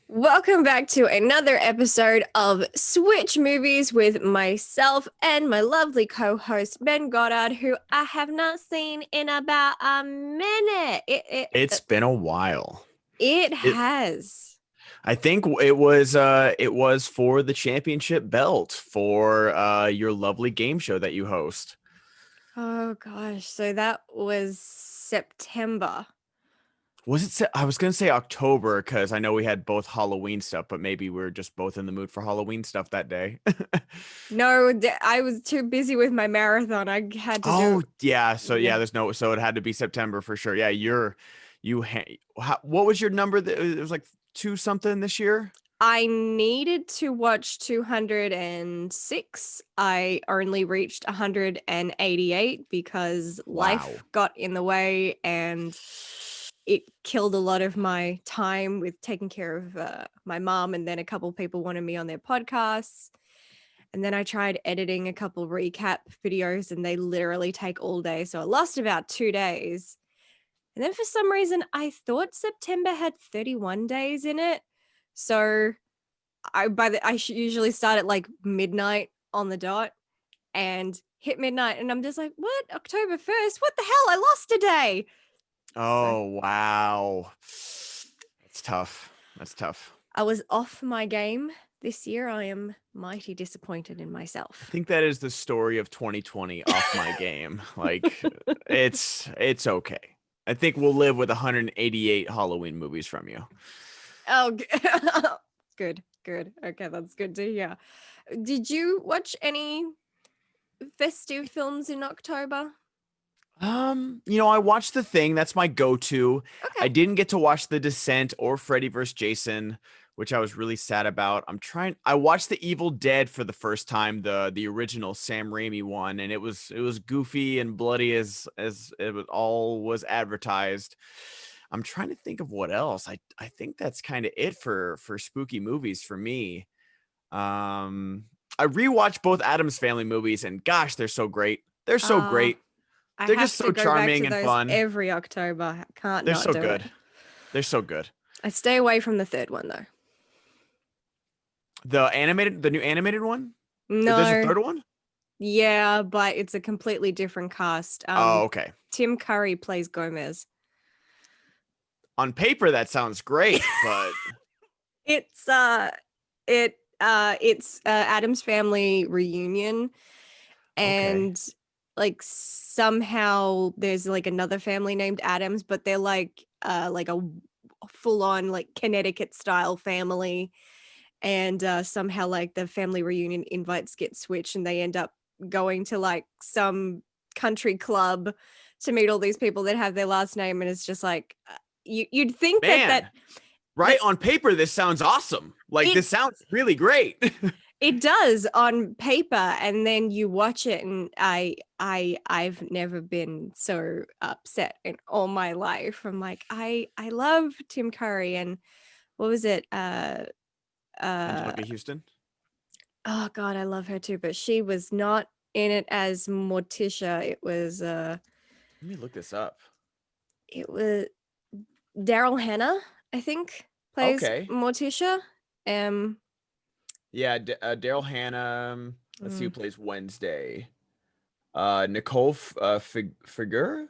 Welcome back to another episode of Switch Movies with myself and my lovely co-host Ben Goddard, who I have not seen in about a minute. It's been a while. It It, has. I think it was for the championship belt for your lovely game show that you host. Oh gosh, so that was September. I was gonna say October because I know we had both Halloween stuff, but maybe we are just both in the mood for Halloween stuff that day. No, I was too busy with my marathon. I had to do. Oh yeah, Yeah. so it had to be September for sure. Yeah, what was your number? It was like two something this year. I needed to watch 206. I only reached 188 because life Wow. got in the way and it killed a lot of my time with taking care of my mom. And then a couple people wanted me on their podcasts. And then I tried editing a couple recap videos and they literally take all day. So I lost about 2 days. And then for some reason, I thought September had 31 days in it. So I usually start at like midnight on the dot and hit midnight, and I'm just like, what? October 1st? What the hell? I lost a day. So Oh wow. That's tough. That's tough. I was off my game this year. I am mighty disappointed in I myself. think that is the story of 2020 off my game. Like it's okay. I think we'll live with 188 Halloween movies from you. Oh, good, good. Okay, that's good to hear. Did you watch any festive films in October? I watched The Thing. That's my go-to. I Okay. didn't get to watch The Descent or Freddy vs. Jason, which I was really sad about. I watched The Evil Dead for the first time, the original Sam Raimi one, and it was goofy and bloody as it was advertised. I'm trying to think of what else. I think that's kind of it for spooky movies for me. Um, I rewatched both Addams Family movies, and gosh, they're so great. They're so Uh, great. I They're just have to so go back charming to and those fun. every October. I can't They're not so do it. good. They're so good. I stay away from the third one though. The new animated one? There's a No, third one? yeah, but it's a completely different cast. Oh, okay. Tim Curry plays Gomez. On paper, that sounds great, but It's it's Adam's Family reunion, okay. and like somehow there's like another family named Adams, but they're like a full on like Connecticut style family, and somehow like the family reunion invites get switched and they end up going to like some country club to meet all these people that have their last name, and it's just like you'd think that Man, right that on paper, this sounds awesome. Like, it this sounds really great. it does on paper, and then you watch it and I've never been so upset in all my life. I'm like, I love Tim Curry, and what was it, uh Angelica Houston? oh god, I love her too, but she was not in it as Morticia. Let me look this up. It was Daryl Hannah, I think, plays Okay. Morticia. um Yeah, Daryl Hannah. Let's see who mm, plays Wednesday. Nicole Figure,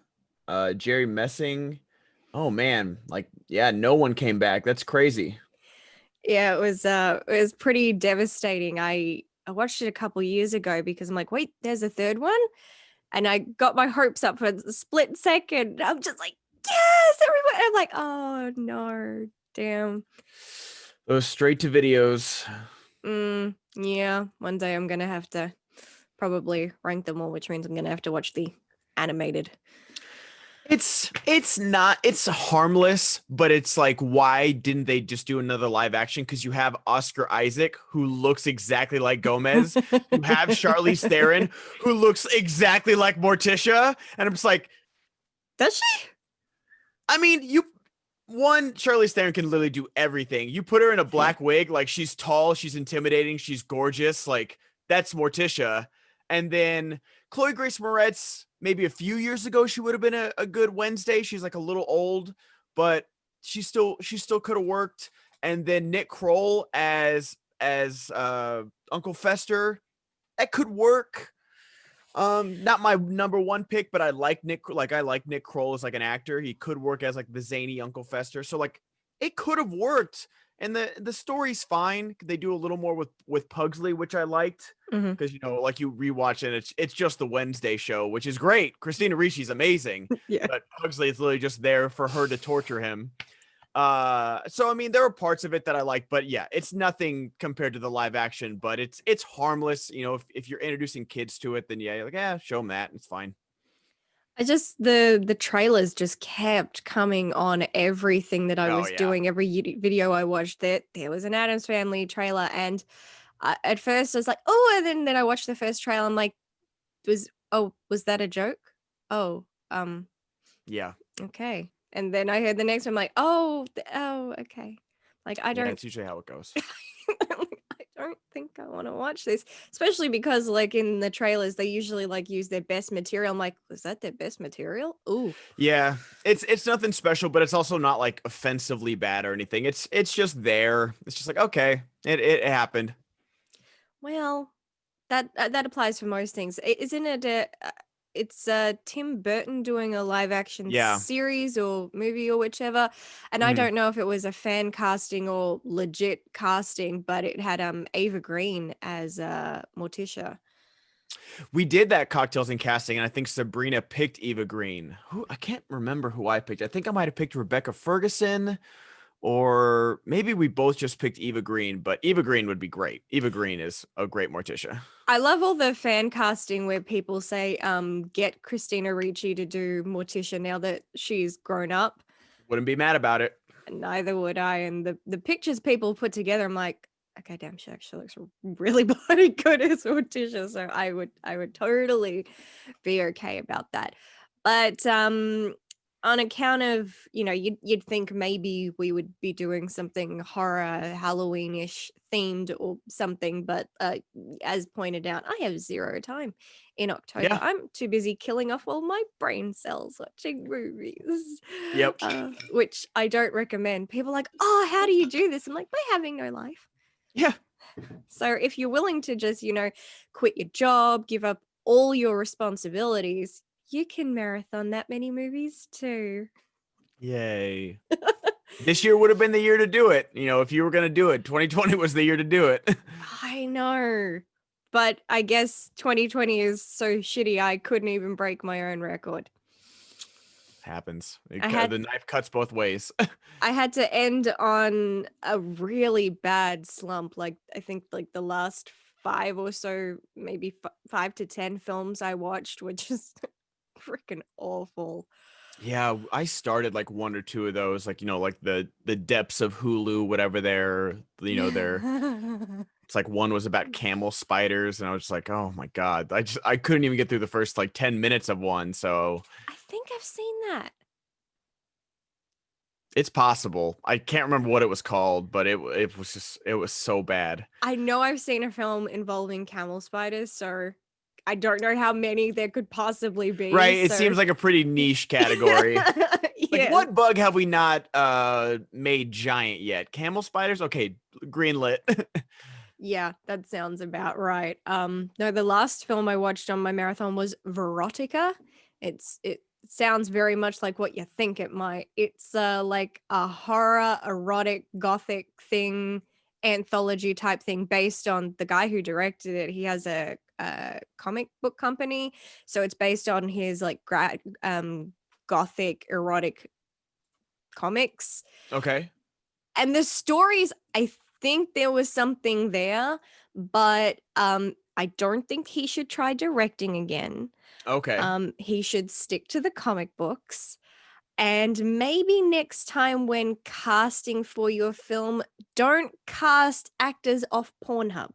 Jerry Messing. Oh man, like yeah, no one came back. That's crazy. yeah, it was pretty devastating. I watched it a couple years ago because I'm like, wait, there's a third one, and I got my hopes up for a split second. I'm just like, yes, everyone. I'm like, oh no, damn. Those straight to videos. Yeah, one day I'm gonna have to probably rank them all, which means I'm gonna have to watch the animated. It's harmless, but it's like, why didn't they just do another live action? Because you have Oscar Isaac, who looks exactly like Gomez. You have Charlize Theron, who looks exactly like Morticia. And I'm just like, Does she? I mean, Charlize Theron can literally do everything. You put her in a black wig, like, she's tall, she's intimidating, she's gorgeous, like, that's Morticia. And then Chloe Grace Moretz, maybe a few years ago, she would have been a good Wednesday. She's like a little old, but she still could have worked. and then Nick Kroll as Uncle Fester. That could work. Not my number one pick, but I like Nick Kroll as like an actor. He could work as like the zany Uncle Fester. So like it could have worked. And the story's fine. They do a little more with Pugsley, which I liked. Mhm. Because like you rewatch it, it's just the Wednesday show, which is great. Christina Ricci's amazing. Yeah. But Pugsley is literally just there for her to torture him. So I mean, there are parts of it that I like, but yeah, it's nothing compared to the live action, but it's harmless. If you're introducing kids to it, then yeah, you're like, yeah, show them that. It's fine. I just the trailers just kept coming on everything that I Oh was yeah. doing. Every video I watched, there was an Addams Family trailer, and at first I was like, oh, and then I watched the first trailer. I'm like, was that a joke? Oh, Yeah. okay. And then I heard the next one, I'm like, oh, okay. Like I Yeah, don't that's usually how it goes. I don't think I want to watch this, especially because like in the trailers they usually like use their best material. I'm like, was that their best material? Ooh. Yeah. It's nothing special, but it's also not like offensively bad or anything. It's just there. It's just like, okay, it happened. Well, that applies for most things. Isn't it it's Tim Burton doing a live action Yeah. series or movie or whichever. And I Mhm. don't know if it was a fan casting or legit casting, but it had Ava Green as Morticia. We did that cocktails and casting, and I think Sabrina picked Eva Green. Who I can't remember who I picked. I think I might have picked Rebecca Ferguson, or maybe we both just picked Eva Green. But Eva Green would be great. Eva Green is a great Morticia. I love all the fan casting where people say, get Christina Ricci to do Morticia now that she's grown up. Wouldn't be mad about it. Neither would I. And the pictures people put together, I'm like, okay, damn, she actually looks really bloody good as Morticia. So I would totally be okay about that. But on account of, you'd think maybe we would be doing something horror Halloween-ish themed or something, but as pointed out, I have zero time in October. Yeah. I'm too busy killing off all my brain cells watching movies. Yep. Which I don't recommend. People are like, oh, how do you do this? I'm like, by having no life. Yeah. So if you're willing to just, quit your job, give up all your responsibilities, you can marathon that many movies too. Yay. This year would have been the year to do it. If you were going to do it, 2020 was the year to do it. I know. But I guess 2020 is so shitty I couldn't even break my own record. Happens. I The knife cuts both ways. had to end on a really bad slump. Like I think like the last 5 or so, maybe 5 to 10 films I watched were just freaking awful. Yeah, I started like one or two of those, like like the depths of Hulu, whatever they're. It's like one was about camel spiders, and I was just like, oh my god, I couldn't even get through the first like 10 minutes of one. So I think I've seen that. it's possible. I can't remember what it was called, but it was so bad. I know I've seen a film involving camel spiders, so I don't know how many there could possibly be. Right? It So seems like a pretty niche category. Like, yeah. what bug have we not made giant yet? Camel spiders? Okay, greenlit. Yeah, that sounds about right. No, the last film I watched on my marathon was Verotica. It sounds very much like what you think it might. It's like a horror, erotic, gothic thing, anthology type thing based on the guy who directed it. He has a comic book company, so it's based on his like gothic erotic comics. Okay. And the stories, I think there was something there, but I don't think he should try directing again. Okay. He should stick to the comic books. And maybe next time when casting for your film, don't cast actors off Pornhub.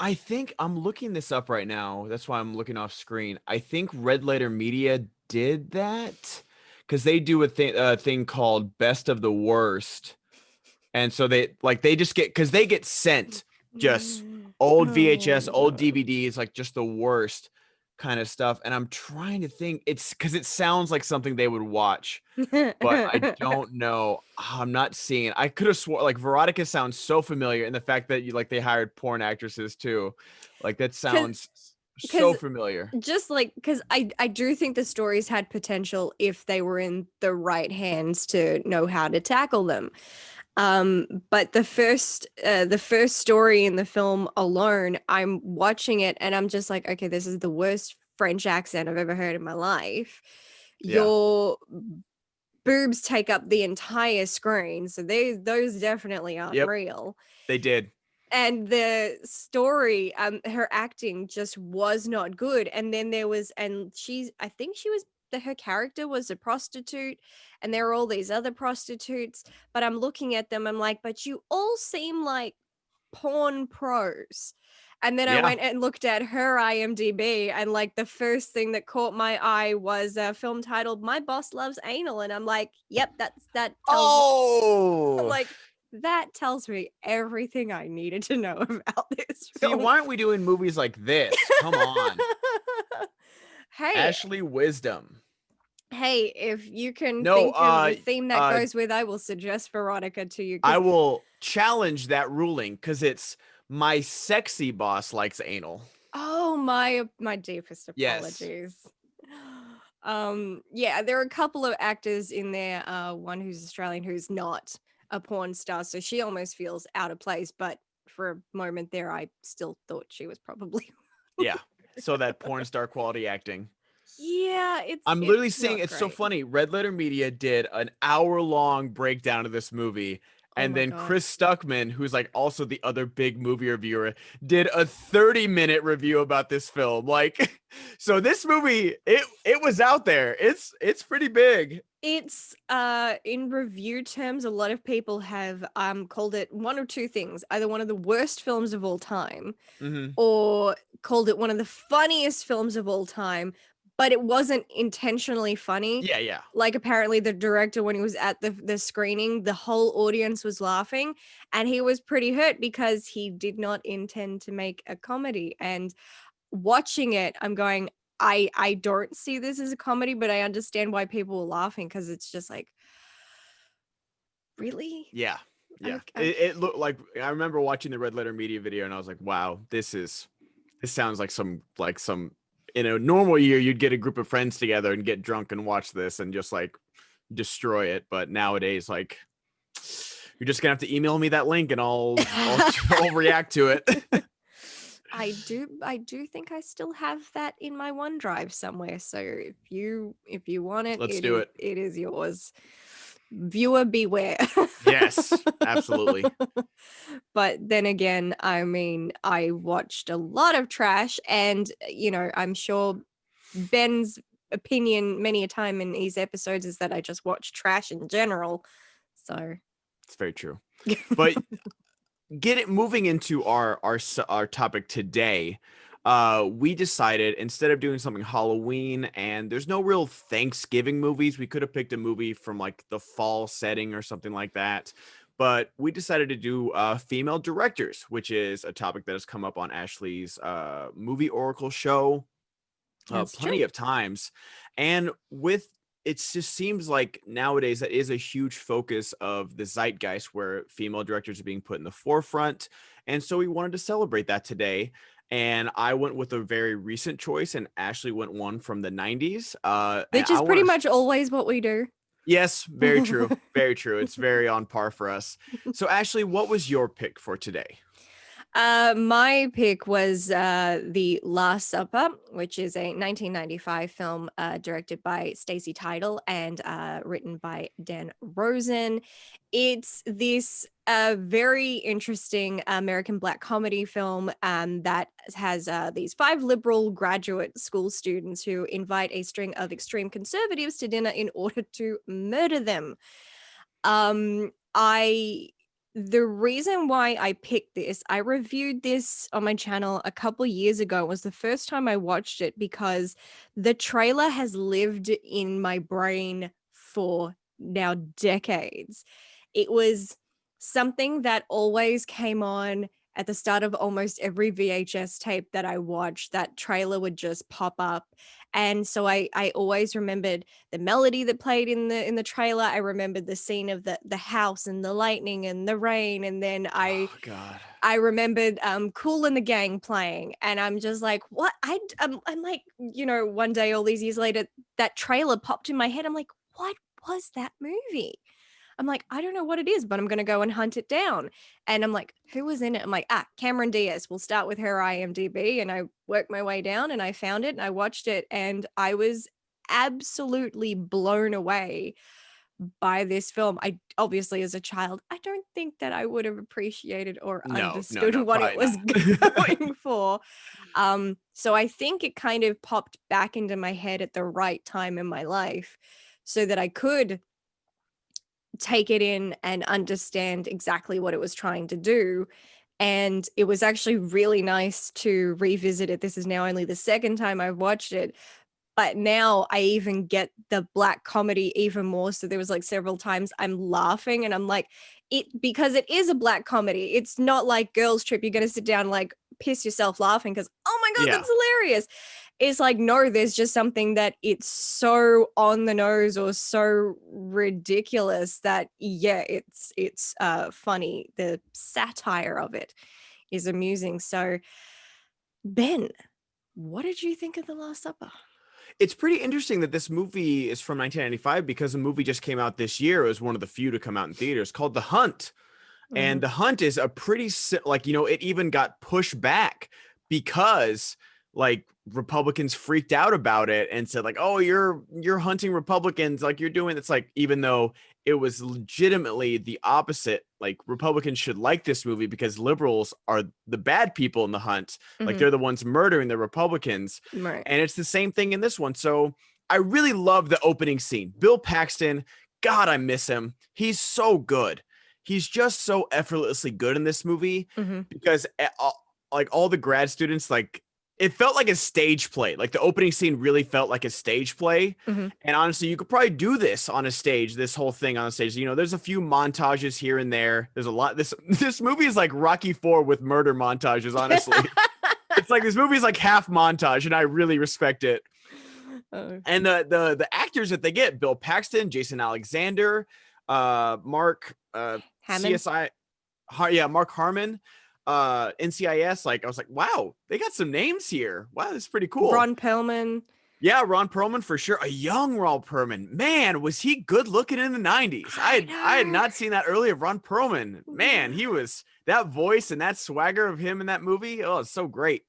I think I'm looking this up right now. That's why I'm looking off screen. I think Red Letter Media did that because they do a thing called Best of the Worst, and so they just because they get sent just old VHS, Oh, old God. DVDs, like just the worst. kind of stuff, and I'm trying to think. It's because it sounds like something they would watch, but I don't know. I'm not seeing it. I could have swore like Veronica sounds so familiar, and the fact that they hired porn actresses too, like that Because sounds so because familiar. just like because I do think the stories had potential if they were in the right hands to know how to tackle them. But the first story in the film alone, I'm watching it and I'm just like, okay, this is the worst French accent I've ever heard in my life. Yeah, Your boobs take up the entire screen, so those definitely aren't yep, real. they did. And the story, her acting just was not good. And then there was, and I think she was, her character was a prostitute, and there were all these other prostitutes. But I'm looking at them, I'm like, but you all seem like porn pros. And then I Yeah. went and looked at her IMDb, and like the first thing that caught my eye was a film titled "My Boss Loves Anal," and I'm like, "Yep, that tells me." I'm Oh, like, that tells me everything I needed to know about this see, film. why aren't we doing movies like this? Come on, Hey, Ashley Wisdom. hey, if you can No, think of a theme that uh, goes with, I will suggest Veronica to you I because, will challenge that ruling because it's my sexy boss likes anal. oh, my deepest Yes. apologies. Yeah, there are a couple of actors in there, one who's Australian who's not a porn star, so she almost feels out of place, but for a moment there I still thought she was probably. Yeah. So that porn star quality acting. Yeah, I'm literally it's seeing not it's so great. funny. Red Letter Media did an hour-long breakdown of this movie, Oh and my then god. Chris Stuckman, who's like also the other big movie reviewer, did a 30-minute review about this film. Like, so this movie, it was out there. It's pretty big. It's in review terms, a lot of people have called it one or two things, either one of the worst films of all time Hmm. or called it one of the funniest films of all time, but it wasn't intentionally funny. Yeah, yeah. Like apparently the director, when he was at the screening, the whole audience was laughing and he was pretty hurt because he did not intend to make a comedy. And watching it, I'm going, I don't see this as a comedy, but I understand why people were laughing because it's just like, really? Yeah. Yeah. Okay. It looked like I remember watching the Red Letter Media video and I was like, wow, this sounds like some in a normal year you'd get a group of friends together and get drunk and watch this and just like destroy it. But nowadays, like you're just gonna have to email me that link and I'll react to it. I do think I still have that in my OneDrive somewhere. So if you want it, Let's do it. it is yours. Viewer beware. Yes, absolutely. But then again, I mean, I watched a lot of trash, and I'm sure Ben's opinion many a time in these episodes is that I just watch trash in general. So It's very true. But get it moving into our topic today. We decided instead of doing something Halloween and there's no real Thanksgiving movies, we could have picked a movie from like the fall setting or something like that. But we decided to do female directors, which is a topic that has come up on Ashleigh's movie Oracle show that's plenty true. of times. And with it just seems like nowadays that is a huge focus of the zeitgeist where female directors are being put in the forefront. And so we wanted to celebrate that today. And I went with a very recent choice, and Ashley went one from the 90s. And Which I is pretty want to, much always what we do. yes, very true. Very true. It's very on par for us. So, Ashley, what was your pick for today? My pick was The Last Supper, which is a 1995 film directed by Stacey Tidal and written by Dan Rosen. It's this very interesting American Black comedy film that has these five liberal graduate school students who invite a string of extreme conservatives to dinner in order to murder them. I The reason why I picked this, I reviewed this on my channel a couple years ago. It was the first time I watched it because the trailer has lived in my brain for now decades. It was something that always came on at the start of almost every VHS tape that I watched, that trailer would just pop up. And so I always remembered the melody that played in the trailer. I remembered the scene of the house and the lightning and the rain. And then Oh God. I remembered Cool and the Gang playing, and I'm just like, what? I'm like, one day all these years later, that trailer popped in my head. I'm like, what was that movie? I'm like, I don't know what it is, but I'm gonna go and hunt it down. And I'm like, who was in it? I'm like, Cameron Diaz. We'll start with her IMDb, and I worked my way down, and I found it, and I watched it, and I was absolutely blown away by this film. I obviously, as a child, I don't think that I would have appreciated or No, no, understood no, what it probably was not. going for. So I think it kind of popped back into my head at the right time in my life so that I could take it in and understand exactly what it was trying to do. And it was actually really nice to revisit it. This is now only the second time I've watched it, but now I even get the black comedy even more. So there was like several times I'm laughing and I'm like, because it is a black comedy. It's not like Girls Trip. You're going to sit down, like piss yourself laughing because, oh my God, Yeah. that's hilarious. It's like, no, there's just something that it's so on the nose or so ridiculous that, yeah, it's funny. The satire of it is amusing. So, Ben, what did you think of The Last Supper? It's pretty interesting that this movie is from 1995 because the movie just came out this year. It was one of the few to come out in theaters, called The Hunt. And Mhm. The Hunt is a pretty like, it even got pushed back because like Republicans freaked out about it and said like, oh, you're hunting Republicans, like you're doing. It's like, even though it was legitimately the opposite, like Republicans should like this movie because liberals are the bad people in The Hunt, like Mhm. they're the ones murdering the Republicans. Right. And it's the same thing in this one. So I really love the opening scene. Bill Paxton, God, I miss him. He's so good. He's just so effortlessly good in this movie Mhm. because like all the grad students, like it felt like a stage play. Like the opening scene really felt like a stage play. Mhm. And honestly, you could probably do this on a stage, this whole thing on a stage. There's a few montages here and there. There's a lot. This movie is like Rocky IV with murder montages, honestly. It's like this movie is like half montage, and I really respect it. Oh. And the actors that they get, Bill Paxton, Jason Alexander, Mark Hammond. CSI, yeah, Mark Harmon, NCIS. Like I was like, wow, they got some names here. Wow, that's pretty cool. Ron Perlman. Yeah, Ron Perlman for sure. A young Ron Perlman. Man, was he good looking in the 90s. I I had know. not seen that earlier. Ron Perlman. Man, he was that voice and that swagger of him in that movie. Oh, it's so great.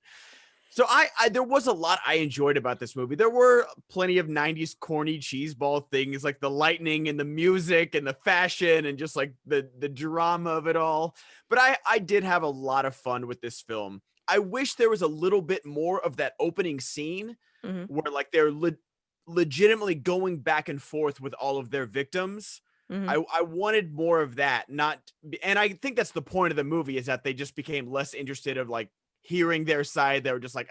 So I there was a lot I enjoyed about this movie. There were plenty of 90s corny cheeseball things like the lightning and the music and the fashion and just like the drama of it all. But I did have a lot of fun with this film. I wish there was a little bit more of that opening scene Mhm. where like they're legitimately going back and forth with all of their victims. Mhm. I wanted more of that, not, and I think that's the point of the movie is that they just became less interested of like hearing their side. They were just like,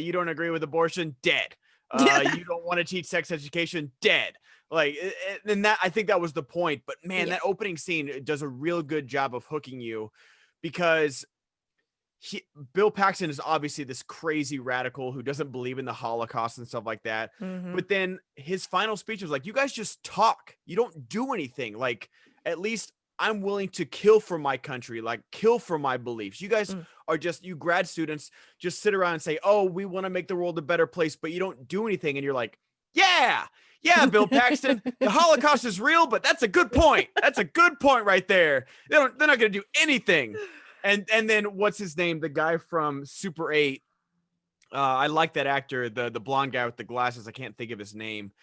you don't agree with abortion, dead. You don't want to teach sex education, dead. Like, and that I think that was the point. But man, Yeah. that opening scene does a real good job of hooking you because Bill Paxton is obviously this crazy radical who doesn't believe in the Holocaust and stuff like that. Mhm. But then his final speech was like, you guys just talk. You don't do anything. Like, at least I'm willing to kill for my country, like kill for my beliefs. You guys Mm. are just, you grad students just sit around and say, oh, we want to make the world a better place, but you don't do anything. And you're like, yeah, yeah, Bill Paxton, the Holocaust is real, but that's a good point. That's a good point right there. They're not going to do anything. And then what's his name? The guy from Super 8. I like that actor, the blonde guy with the glasses. I can't think of his name.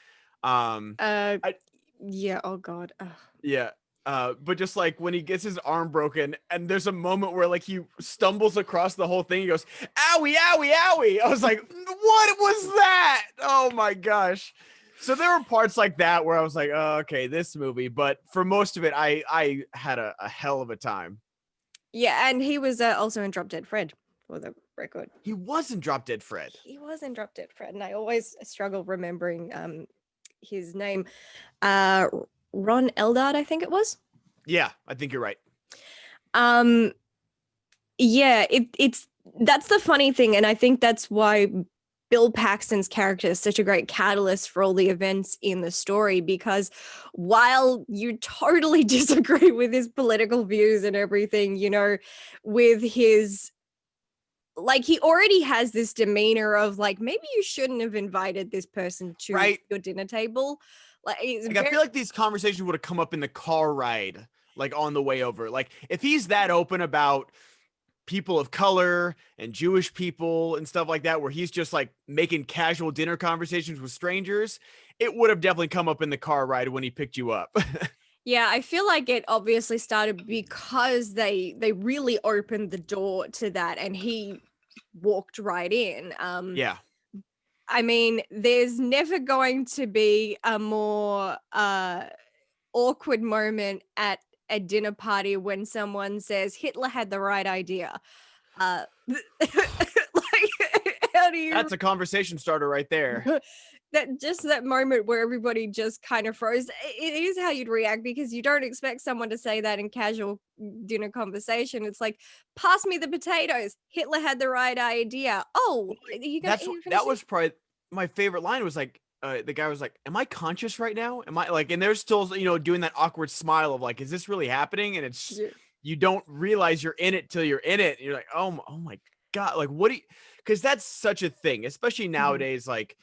Uh, I yeah. Oh God. Ugh. Yeah. But just like when he gets his arm broken, and there's a moment where like he stumbles across the whole thing, he goes, "Owie, owie, owie!" I was like, "What was that?" Oh my gosh! So there were parts like that where I was like, "Oh, okay, this movie." But for most of it, I had a hell of a time. Yeah, and he was also in Drop Dead Fred, for the record. He was in Drop Dead Fred. He was in Drop Dead Fred, and I always struggle remembering his name. Ron Eldard, I think it was. Yeah, I think you're right. Um, Yeah, it's that's the funny thing, and I think that's why Bill Paxton's character is such a great catalyst for all the events in the story, because while you totally disagree with his political views and everything, with his, like, he already has this demeanor of like, maybe you shouldn't have invited this person to Right? your dinner table. Like, it's Like I very feel like these conversations would have come up in the car ride, like on the way over. Like if he's that open about people of color and Jewish people and stuff like that, where he's just like making casual dinner conversations with strangers, it would have definitely come up in the car ride when he picked you up. Yeah, I feel like it obviously started because they really opened the door to that, and he walked right in. Yeah. I mean, there's never going to be a more awkward moment at a dinner party when someone says Hitler had the right idea. Like, how do you That's a conversation starter right there. that moment where everybody just kind of froze? It is how you'd react, because you don't expect someone to say that in casual dinner conversation. It's like, pass me the potatoes, Hitler had the right idea. Oh, are you That finishing? was probably my favorite line was like the guy was like, "Am I conscious right now? Am I like?" And they're still doing that awkward smile of like, "Is this really happening?" And it's Yeah. you don't realize you're in it till you're in it. And you're like, oh my god, like what do you? Because that's such a thing, especially Mhm, nowadays. Like,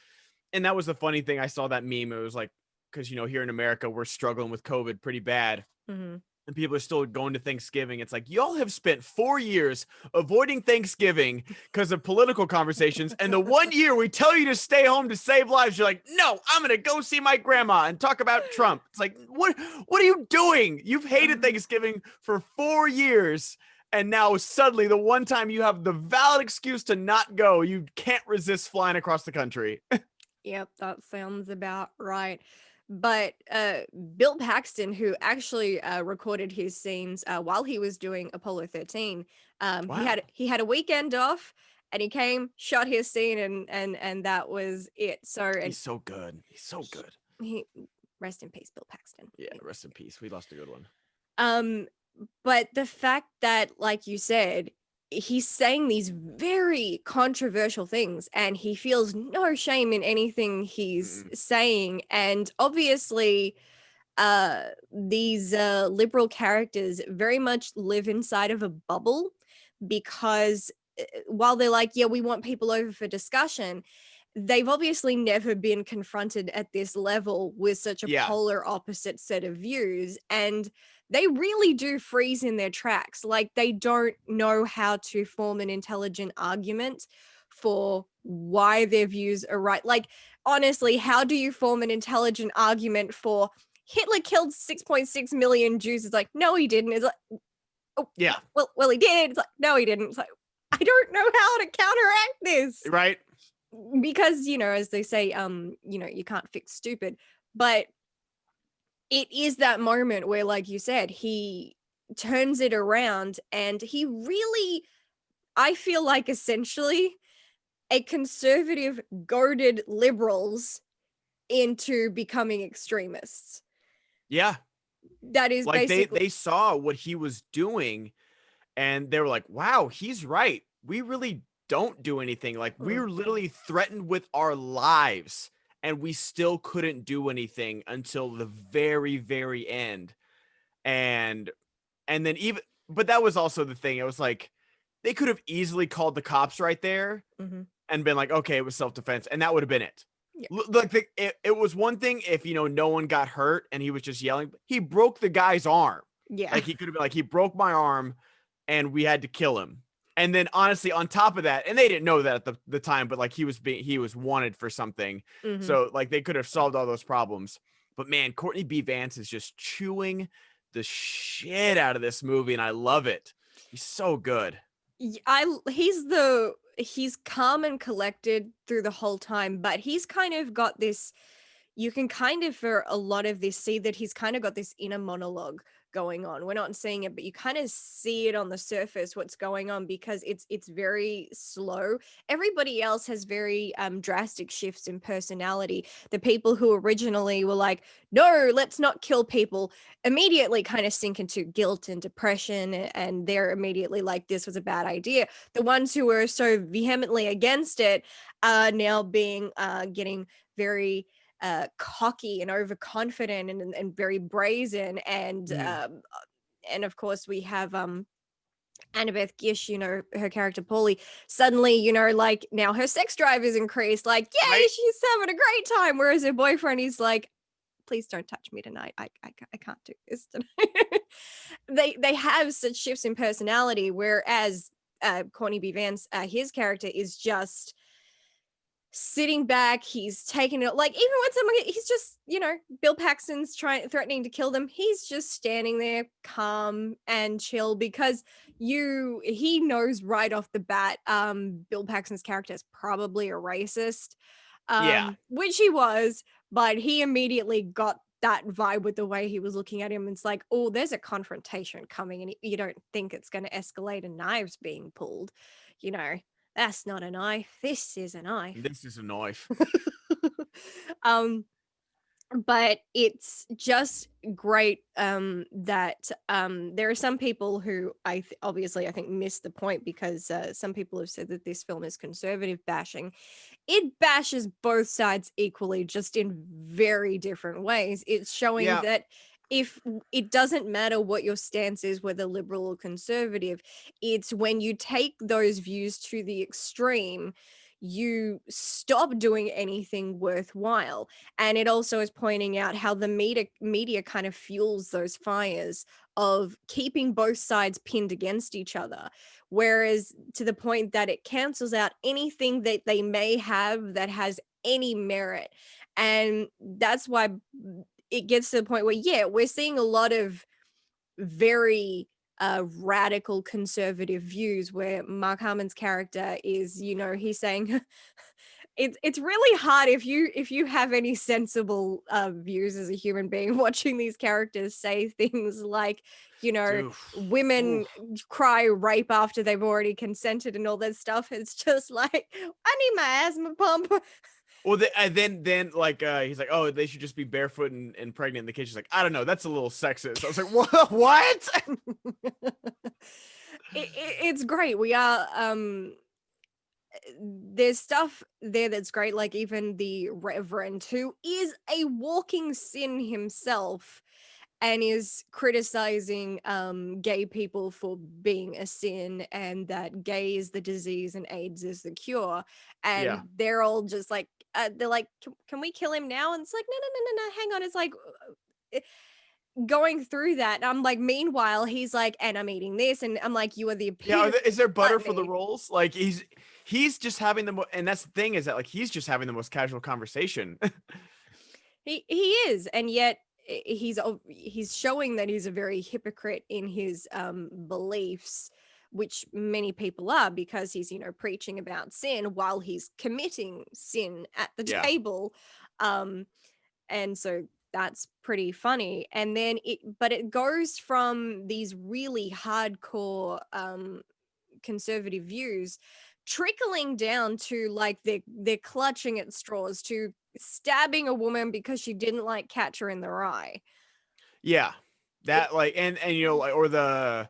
and that was the funny thing. I saw that meme. It was like, because here in America we're struggling with COVID pretty bad, mhm. and people are still going to Thanksgiving. It's like, y'all have spent 4 years avoiding Thanksgiving because of political conversations. And the 1 year we tell you to stay home to save lives, you're like, no, I'm going to go see my grandma and talk about Trump. It's like, what are you doing? You've hated Thanksgiving for 4 years. And now suddenly the one time you have the valid excuse to not go, you can't resist flying across the country. Yep, that sounds about right. But Bill Paxton, who actually recorded his scenes while he was doing Apollo 13, he Wow. had a weekend off, and he came, shot his scene, and that was it. So, and He's so good. He's so good. he rest in peace, Bill Paxton. Yeah. Rest in peace. We lost a good one. Um, but the fact that, like you said, he's saying these very controversial things, and he feels no shame in anything he's Mm-mm. saying. And obviously, these liberal characters very much live inside of a bubble, because while they're like, yeah, we want people over for discussion, they've obviously never been confronted at this level with such a Yeah. polar opposite set of views, and they really do freeze in their tracks. Like, they don't know how to form an intelligent argument for why their views are right. Like, honestly, how do you form an intelligent argument for Hitler killed 6.6 million Jews? It's like, no, he didn't. It's like, oh, Yeah. well, he did. It's like, no, he didn't. It's like, I don't know how to counteract this, Right. because as they say, you can't fix stupid. But it is that moment where, like you said, he turns it around, and he really, I feel like, essentially a conservative goaded liberals into becoming extremists. Yeah. That is Like basically. they saw what he was doing and they were like, "Wow, he's right. We really don't do anything. Like we Mm, were literally threatened with our lives and we still couldn't do anything until the very very end." And then even but that was also the thing. It was like they could have easily called the cops right there mhm. and been like, "Okay, it was self-defense." And that would have been it. Yeah. Like it was one thing if no one got hurt and he was just yelling. He broke the guy's arm. Yeah. Like he could have been like, he broke my arm and we had to kill him. And then honestly, on top of that, and they didn't know that at the time, but like he was wanted for something. Mhm. So like they could have solved all those problems. But man, Courtney B. Vance is just chewing the shit out of this movie, and I love it. He's so good. He's calm and collected through the whole time, but he's kind of got this. You can kind of, for a lot of this, see that he's kind of got this inner monologue going on. We're not seeing it, but you kind of see it on the surface what's going on, because it's very slow. Everybody else has very drastic shifts in personality. The people who originally were like, no, let's not kill people, immediately kind of sink into guilt and depression, and they're immediately like, this was a bad idea. The ones who were so vehemently against it are now being getting very cocky and overconfident, and very brazen, Mm. and of course we have Annabeth Gish, her character Paulie, suddenly, like, now her sex drive is increased, like, yay, Right? she's having a great time, whereas her boyfriend, he's like, please don't touch me tonight, I can't do this tonight. They have such shifts in personality, whereas Courtney B. Vance, his character is just sitting back, he's taking it, like, even when someone, he's just, Bill Paxton's threatening to kill them, he's just standing there calm and chill, because he knows right off the bat, Bill Paxton's character is probably a racist, Yeah. which he was, but he immediately got that vibe with the way he was looking at him. It's like, oh, there's a confrontation coming, and you don't think it's going to escalate and knives being pulled, you know that's not a knife, this is a knife. This is a knife. um but it's just great, that there are some people who obviously I think miss the point, because some people have said that this film is conservative bashing. It bashes both sides equally, just in very different ways. It's showing Yeah. that if it doesn't matter what your stance is, whether liberal or conservative, it's when you take those views to the extreme, you stop doing anything worthwhile. And it also is pointing out how the media kind of fuels those fires of keeping both sides pinned against each other, whereas to the point that it cancels out anything that they may have that has any merit. And that's why it gets to the point where, yeah, we're seeing a lot of very radical conservative views, where Mark Harmon's character is, he's saying it's really hard, if you have any sensible views as a human being, watching these characters say things like, Dude. Ooh. women cry rape after they've already consented and all that stuff. It's just like, I need my asthma pump. Well, then like he's like, oh, they should just be barefoot and pregnant. And the kid, she's like, I don't know, that's a little sexist. I was like, what? What? It's great. We are there's stuff there that's great, like even the Reverend, who is a walking sin himself, and is criticizing gay people for being a sin, and that gay is the disease and AIDS is the cure. Yeah. And they're all just like, they're like, can we kill him now? And it's like, no, no, no, no, no, hang on. It's like, going through that, and I'm like, meanwhile he's like, and I'm eating this, and I'm like, you are the Yeah. epitome Is there of butter for the gluttony. rolls? Like he's just having and that's the thing, is that like he's just having the most casual conversation. He is, and yet he's showing that he's a very hypocrite in his beliefs, which many people are, because he's, preaching about sin while he's committing sin at the Yeah. table. um and so that's pretty funny. And then it goes from these really hardcore conservative views, trickling down to, like, they're clutching at straws, to stabbing a woman because she didn't like Catcher in the Rye. Yeah. It, That like and like, or the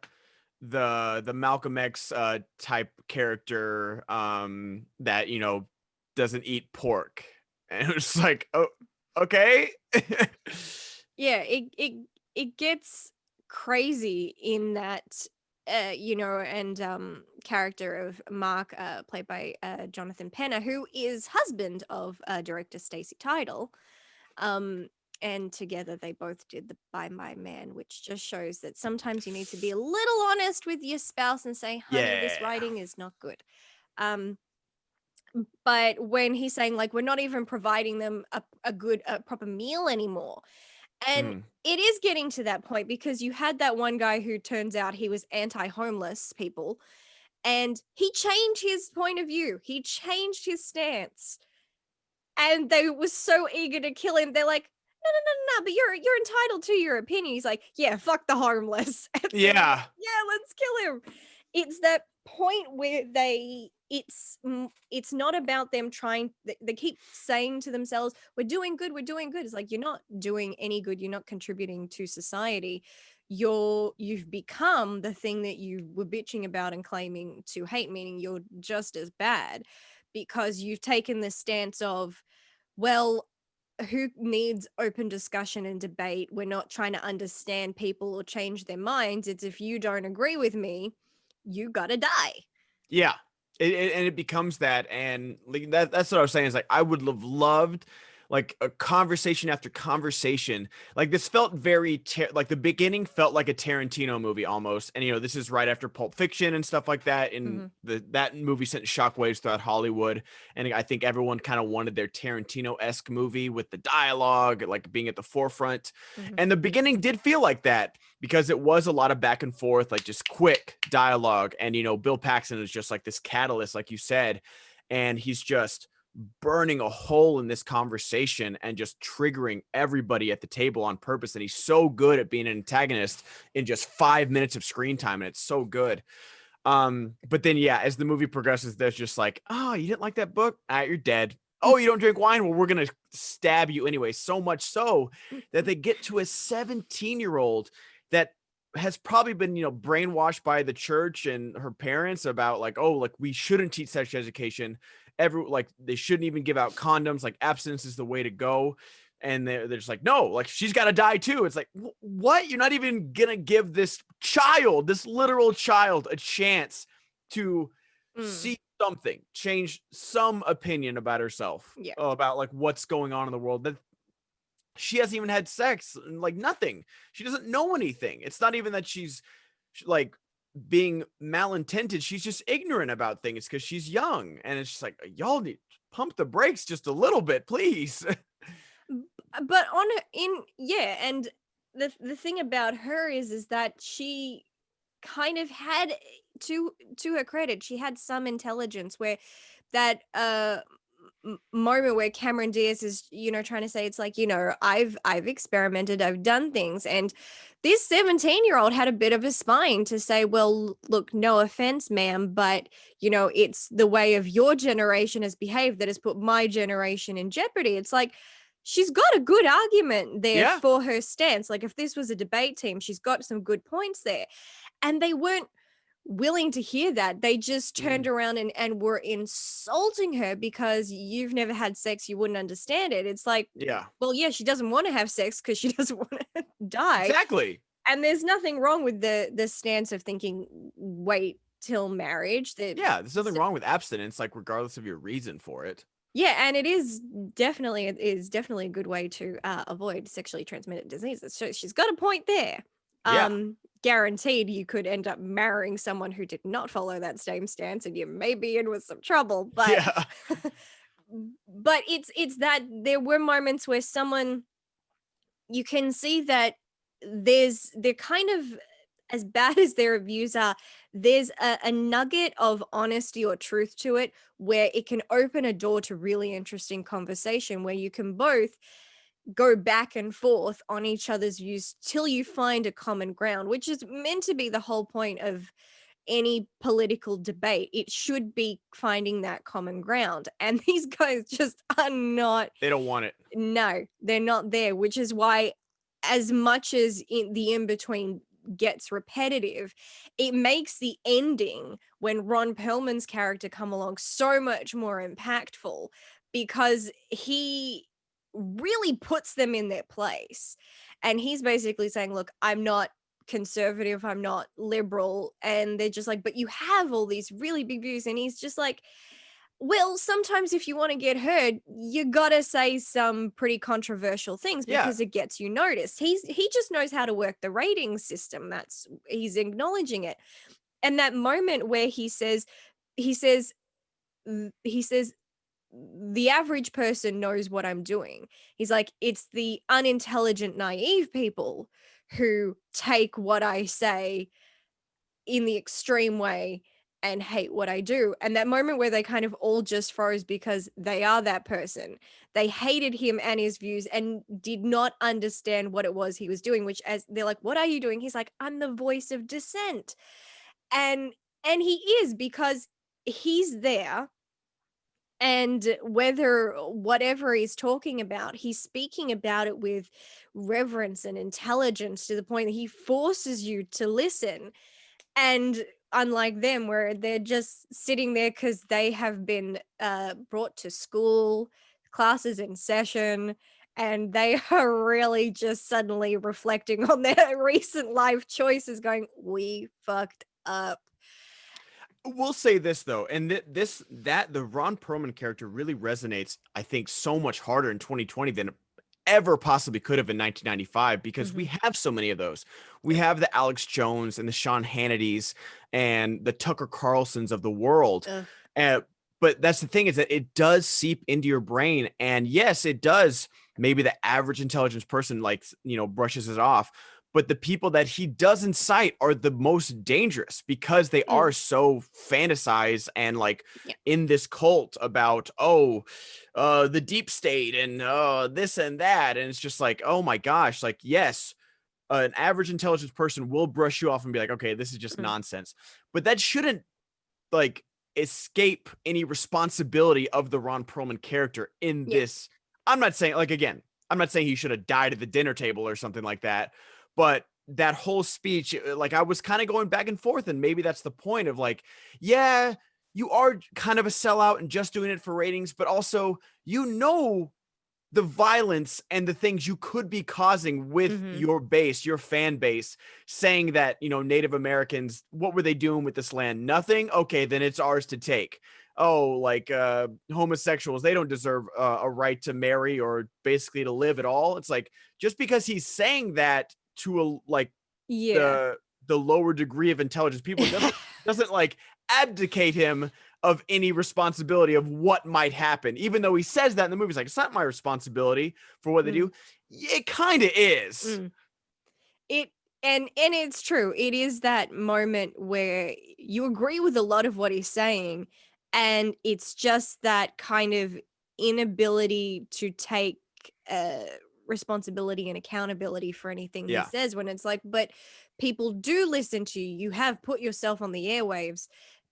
Malcolm X type character that doesn't eat pork. And it was like, oh, okay. yeah, it gets crazy in that, and character of Mark, played by Jonathan Penner, who is husband of director Stacey Tidal. um and together they both did the By My Man, which just shows that sometimes you need to be a little honest with your spouse and say, honey, this Yeah. writing is not good. um but when he's saying, like, we're not even providing them a good, proper meal anymore. And Mm. it is getting to that point, because you had that one guy who turns out he was anti-homeless people, and he changed his point of view, he changed his stance, and they were so eager to kill him. They're like, no, but you're entitled to your opinion. He's like, yeah, fuck the homeless. And they're like, Yeah. yeah, let's kill him. It's that point where it's not about them trying, they keep saying to themselves, we're doing good, we're doing good. It's like, you're not doing any good, you're not contributing to society. You've become the thing that you were bitching about and claiming to hate, meaning you're just as bad, because you've taken the stance of, well, who needs open discussion and debate? We're not trying to understand people or change their minds. It's, if you don't agree with me, you gotta die. Yeah. And it becomes that, and like that's what I was saying, is like I would have loved like a conversation after conversation. Like this felt very like the beginning felt like a Tarantino movie almost. And this is right after Pulp Fiction and stuff like that. And Mhm. that movie sent shockwaves throughout Hollywood. And I think everyone kind of wanted their Tarantino-esque movie with the dialogue, like being at the forefront. Mhm. And the beginning did feel like that, because it was a lot of back and forth, like just quick dialogue. And, Bill Paxton is just like this catalyst, like you said, and he's just burning a hole in this conversation and just triggering everybody at the table on purpose. And he's so good at being an antagonist in just 5 minutes of screen time. And it's so good. But then, yeah, as the movie progresses, there's just like, oh, you didn't like that book? You're dead. Oh, you don't drink wine? Well, we're going to stab you anyway. So much so that they get to a 17-year-old that has probably been, brainwashed by the church and her parents about like, oh, like we shouldn't teach sex education. Like they shouldn't even give out condoms. Like abstinence is the way to go. And they're just like, no, like she's got to die too. It's like, what? You're not even going to give this child, this literal child, a chance to Mm. see something, change some opinion about herself, Yeah. about like what's going on in the world. That she hasn't even had sex, like nothing. She doesn't know anything. It's not even that she's like being malintended. She's just ignorant about things because she's young. And it's just like, y'all need to pump the brakes just a little bit, please. But on in yeah, and the thing about her is that she kind of had, to her credit, she had some intelligence, where that moment where Cameron Diaz is, trying to say, it's like, I've experimented, I've done things, and this 17-year-old had a bit of a spine to say, well, look, no offense, ma'am, but it's the way of your generation has behaved that has put my generation in jeopardy. It's like, she's got a good argument there Yeah. for her stance. Like, if this was a debate team, she's got some good points there. And they weren't willing to hear that. They just turned Mm. around and were insulting her because you've never had sex, you wouldn't understand it. It's like, Yeah. well, yeah, she doesn't want to have sex because she doesn't want to die. Exactly. And there's nothing wrong with the stance of thinking, wait till marriage. That Yeah. There's nothing wrong with abstinence, like regardless of your reason for it. Yeah, and it is definitely a good way to avoid sexually transmitted diseases. So she's got a point there. Yeah. Guaranteed, you could end up marrying someone who did not follow that same stance, and you may be in with some trouble. But Yeah. but it's that there were moments where someone, you can see that they're kind of, as bad as their reviews are, there's a nugget of honesty or truth to it, where it can open a door to really interesting conversation, where you can both go back and forth on each other's views till you find a common ground, which is meant to be the whole point of any political debate. It should be finding that common ground. And these guys just are not. They don't want it. No, they're not there, which is why, as much as the in between gets repetitive, it makes the ending, when Ron Perlman's character come along, so much more impactful, because he really puts them in their place. And he's basically saying, look, I'm not conservative, I'm not liberal. And they're just like, but you have all these really big views. And he's just like, well, sometimes if you want to get heard, you gotta say some pretty controversial things Yeah. because it gets you noticed. He just knows how to work the rating system. He's acknowledging it. And that moment where he says, he says, the average person knows what I'm doing. He's like, it's the unintelligent, naive people who take what I say in the extreme way and hate what I do. And that moment where they kind of all just froze because they are that person. They hated him and his views and did not understand what it was he was doing, which as they're like, "What are you doing?" He's like, "I'm the voice of dissent." And and he is because he's there, and whether whatever he's talking about, he's speaking about it with reverence and intelligence to the point that he forces you to listen. And unlike them, where they're just sitting there because they have been brought to school, classes in session, and they are really just suddenly reflecting on their recent life choices, going, "We fucked up." We'll say this though, and that the Ron Perlman character really resonates, I think, so much harder in 2020 than it ever possibly could have in 1995 because we Mhm. have so many of those. We Yep. have the Alex Jones and the Sean Hannitys and the Tucker Carlsons of the world. Ugh. Uh, but that's the thing is that it does seep into your brain, and yes, it does. Maybe the average intelligence person like brushes it off, but the people that he doesn't cite are the most dangerous because they Mm. are so fantasized and like Yeah. in this cult about the deep state and this and that, and it's just like, oh my gosh, like yes, an average intelligence person will brush you off and be like, okay, this is just Mm. nonsense, but that shouldn't like escape any responsibility of the Ron Perlman character in Yeah. this. I'm not saying like again, I'm not saying he should have died at the dinner table or something like that, but that whole speech, like I was kind of going back and forth, and maybe that's the point of like, yeah, you are kind of a sellout and just doing it for ratings, but also the violence and the things you could be causing with Mhm. your base, your fan base, saying that, Native Americans, what were they doing with this land? Nothing? Okay, then it's ours to take. Oh, like homosexuals, they don't deserve a right to marry or basically to live at all. It's like just because he's saying that to like Yeah. the lower degree of intelligence people doesn't like abdicate him of any responsibility of what might happen, even though he says that in the movie. He's like, it's not my responsibility for what they Mm. do. It kind of is. Mm. It and it's true. It is that moment where you agree with a lot of what he's saying, and it's just that kind of inability to take uh responsibility and accountability for anything he Yeah. says, when it's like, but people do listen to you. You have put yourself on the airwaves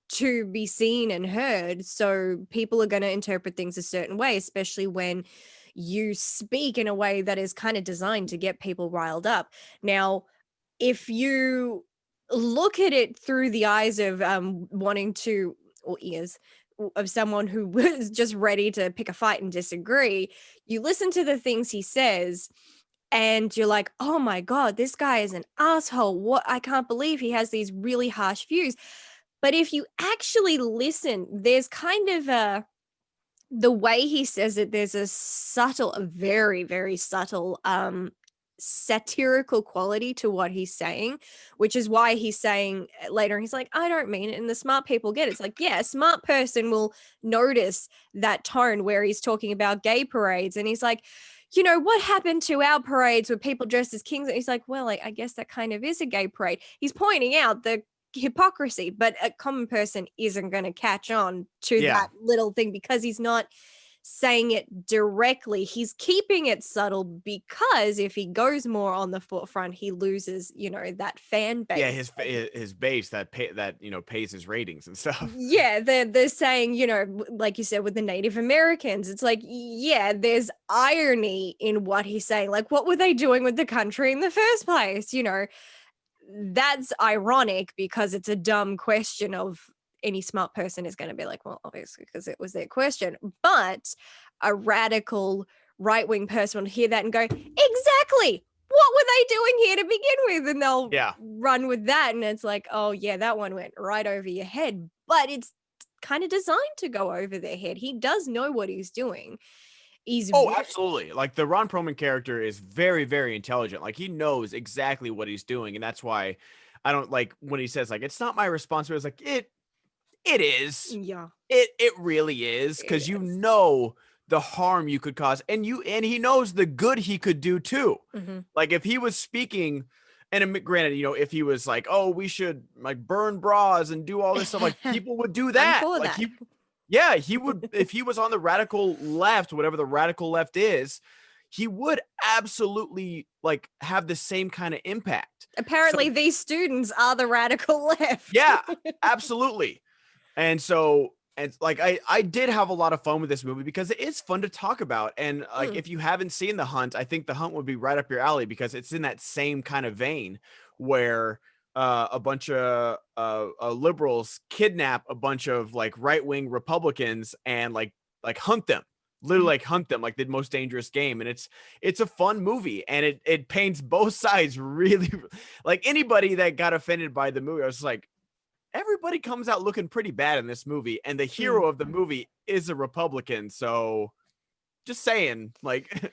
to be seen and heard. So people are going to interpret things a certain way, especially when you speak in a way that is kind of designed to get people riled up. Now, if you look at it through the eyes of wanting to, or ears, of someone who was just ready to pick a fight and disagree, you listen to the things he says and you're like, "Oh my god, this guy is an asshole. What, I can't believe he has these really harsh views." But if you actually listen, there's kind of the way he says it, there's a subtle, a very, very subtle, satirical quality to what he's saying, which is why he's saying later, he's like, "I don't mean it." And the smart people get it. It's like, yeah, a smart person will notice that tone where he's talking about gay parades. And he's like, "What happened to our parades with people dressed as kings?" And he's like, "Well, I guess that kind of is a gay parade." He's pointing out the hypocrisy, but a common person isn't going to catch on to Yeah. that little thing because he's not saying it directly. He's keeping it subtle because if he goes more on the forefront, he loses, that fan Yeah, base. his base that pays his ratings and stuff. Yeah, they're saying, like you said with the Native Americans, it's like, yeah, there's irony in what he's saying. Like, what were they doing with the country in the first place? That's ironic because it's a dumb question of any smart person is going to be like, well, obviously, because it was their question. But a radical right wing person will hear that and go, exactly. What were they doing here to begin with? And they'll Yeah. run with that. And it's like, oh, yeah, that one went right over your head. But it's kind of designed to go over their head. He does know what he's doing. He's Oh, absolutely. Like the Ron Perlman character is very, very intelligent. Like he knows exactly what he's doing, and that's why I don't like when he says like it's not my responsibility. It's like it is. yeah, It really is it because you is. know the harm you could cause, and he knows the good he could do too. Mhm. Like if he was speaking And granted, if he was like, "Oh, we should like burn bras and do all this stuff," like people would do I'm that. for Like that. yeah, he would if he was on the radical left, whatever the radical left is, he would absolutely like have the same kind of impact. So Apparently, these students are the radical left. yeah, absolutely. And so, and like I did have a lot of fun with this movie because it is fun to talk about. And like Mm, if you haven't seen The Hunt, I think The Hunt would be right up your alley because it's in that same kind of vein where a bunch of liberals kidnap a bunch of like right-wing Republicans and like hunt them. Literally mhm, like hunt them like the most dangerous game. And it's a fun movie and it paints both sides really like anybody that got offended by the movie. I was like, everybody comes out looking pretty bad in this movie, and the mm. hero of the movie is a Republican. So just saying, like,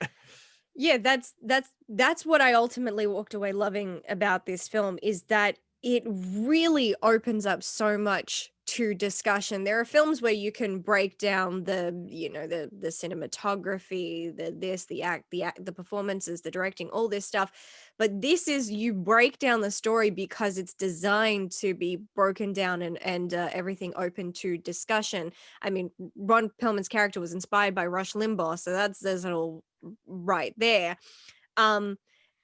Yeah, that's what I ultimately walked away loving about this film is that it really opens up so much to discussion. There are films where you can break down the cinematography, the performances, the directing, all this stuff. But this is you break down the story because it's designed to be broken down and everything open to discussion. I mean, Ron Perlman's character was inspired by Rush Limbaugh, so there's it all right there. Um,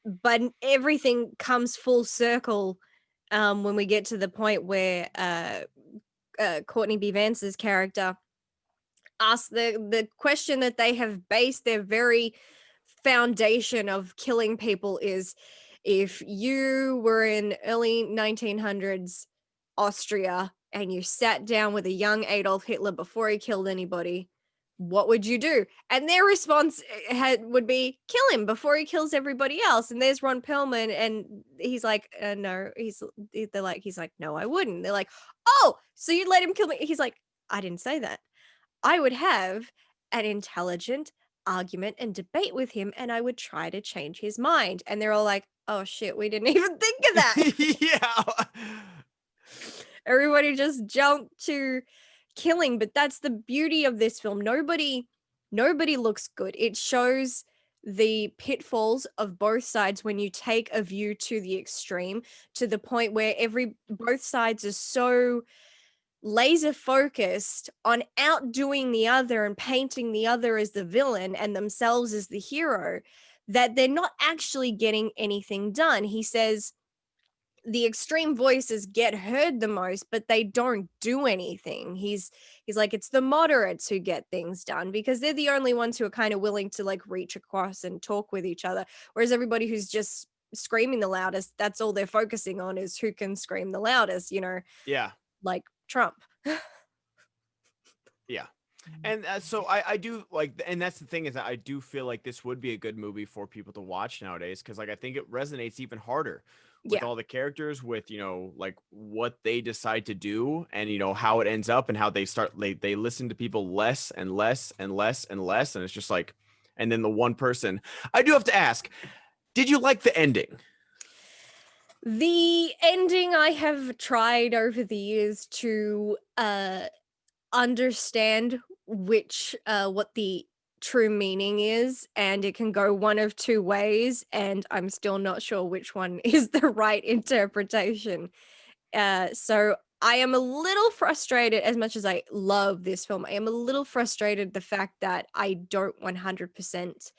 but everything comes full circle when we get to the point where Courtney B. Vance's character asks the question that they have based their very foundation of killing people is if you were in early 1900s Austria and you sat down with a young Adolf Hitler before he killed anybody, what would you do? And their response would be kill him before he kills everybody else. And there's Ron Perlman, and he's like, no, he's like, no, I wouldn't. They're like, oh, so you'd let him kill me? He's like, I didn't say that. I would have an intelligent argument and debate with him, and I would try to change his mind. And they're all like, oh shit, we didn't even think of that. yeah, Everybody just jumped to killing, but that's the beauty of this film. Nobody looks good. It shows the pitfalls of both sides when you take a view to the extreme, to the point where every both sides are so laser focused on outdoing the other and painting the other as the villain and themselves as the hero that they're not actually getting anything done. He says the extreme voices get heard the most, but they don't do anything. He's like, it's the moderates who get things done because they're the only ones who are kind of willing to like reach across and talk with each other, whereas everybody who's just screaming the loudest, that's all they're focusing on is who can scream the loudest, yeah, like Trump. yeah. And so I do like, and that's the thing is that I do feel like this would be a good movie for people to watch nowadays because like I think it resonates even harder with Yeah. all the characters, with like what they decide to do, and how it ends up and how they listen to people less and less and less and less, and it's just like, and then the one person. I do have to ask, did you like the ending? The ending I have tried over the years to understand which what the true meaning is, and it can go one of two ways, and I'm still not sure which one is the right interpretation. So I am a little frustrated. As much as I love this film, I am a little frustrated the fact that I don't 100%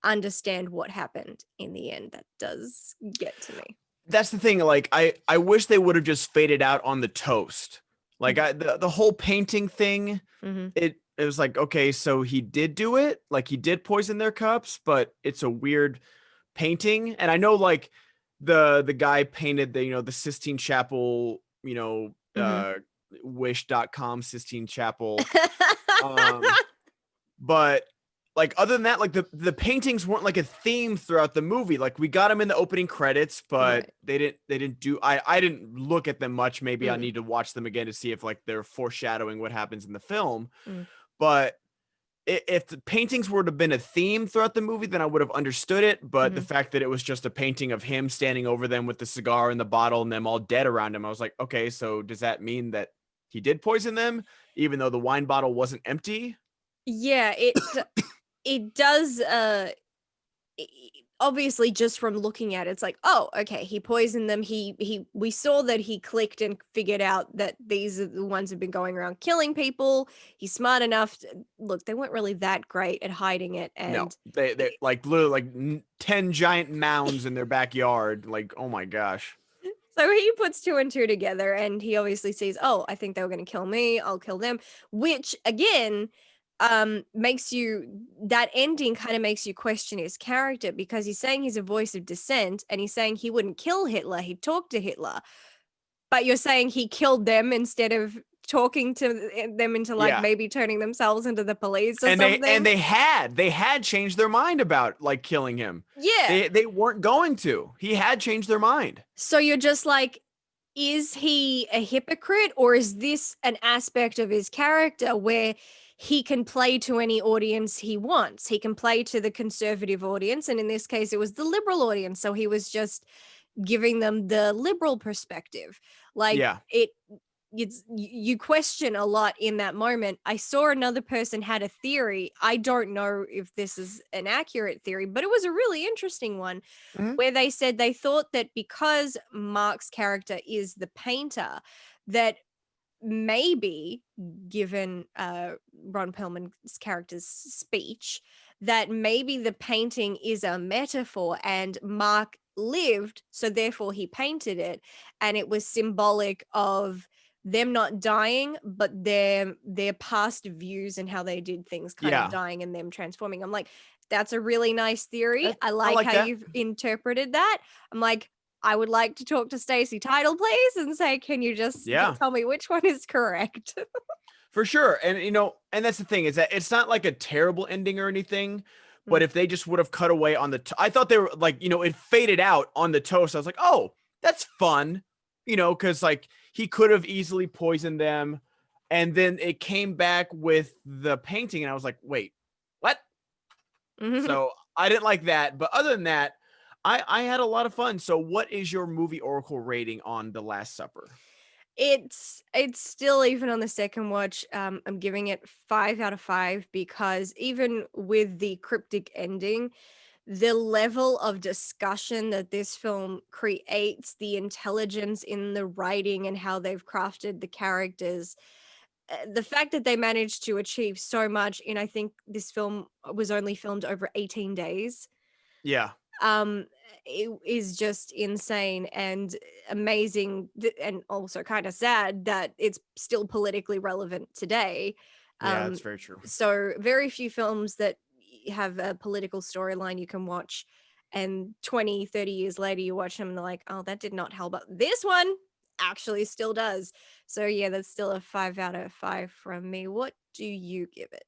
understand what happened in the end. That does get to me. That's the thing. Like I wish they would have just faded out on the toast. Like the whole painting thing. Mm-hmm. It was like, okay, so he did do it. Like he did poison their cups, but it's a weird painting. And I know like the guy painted the Sistine Chapel, Mm-hmm. wish.com Sistine Chapel. Um but like other than that, like the paintings weren't like a theme throughout the movie. Like we got them in the opening credits, but Right. they didn't do. I didn't look at them much. Maybe I Mm, need to watch them again to see if like they're foreshadowing what happens in the film. mm, But if the paintings would have been a theme throughout the movie, then I would have understood it. But the mhm. fact that it was just a painting of him standing over them with the cigar and the bottle and them all dead around him, I was like, okay, so does that mean that he did poison them, even though the wine bottle wasn't empty? Yeah, it does, obviously just from looking at it, it's like, oh, okay, he poisoned them. We saw that he clicked and figured out that these are the ones who've been going around killing people. He's smart enough look, they weren't really that great at hiding it. No, And they like literally like 10 giant mounds in their backyard. Like, oh my gosh. so he puts two and two together, and he obviously sees, oh, I think they were going to kill me. I'll kill them, which again, makes you that ending kind of makes you question his character, because he's saying he's a voice of dissent, and he's saying he wouldn't kill Hitler. He'd talk to Hitler, but you're saying he killed them instead of talking to them into like Yeah. maybe turning themselves into the police or And something. they had changed their mind about like killing him. Yeah. They weren't going to. He had changed their mind. So you're just like, is he a hypocrite, or is this an aspect of his character where he can play to any audience he wants? He can play to the conservative audience, and in this case, it was the liberal audience. So he was just giving them the liberal perspective. Like Yeah. you question a lot in that moment. I saw another person had a theory. I don't know if this is an accurate theory, but it was a really interesting one, Mhm. where they said they thought that because Mark's character is the painter, that maybe, given Ron Perlman's character's speech, that maybe the painting is a metaphor and Mark lived, so therefore he painted it, and it was symbolic of them not dying, but their past views and how they did things kind of Yeah. dying and them transforming. I'm like, that's a really nice theory. I I like like how that. you've interpreted that. I'm like, I would like to talk to Stacey Title, please, and say, can you just Yeah. tell me which one is correct? For sure. And and that's the thing, is that it's not like a terrible ending or anything, but Mm. if they just would have cut away on I thought they were like, it faded out on the toast. I was like, "Oh, that's fun." Cuz like he could have easily poisoned them, and then it came back with the painting and I was like, "Wait, what?" Mhm. So, I didn't like that, but other than that, I had a lot of fun. So, what is your movie Oracle rating on The Last Supper? It's still, even on the second watch, I'm giving it 5 out of 5, because even with the cryptic ending, the level of discussion that this film creates, the intelligence in the writing and how they've crafted the characters, the fact that they managed to achieve so much in, I think this film was only filmed over 18 days, Yeah. um it is just insane and amazing, and also kind of sad that it's still politically relevant today. Yeah, that's um very true. so very few films that have a political storyline you can watch, and 20-30 years later you watch them and they're like, oh, that did not help, but this one actually still does. So yeah, that's still a 5 out of 5 from me. What do you give it?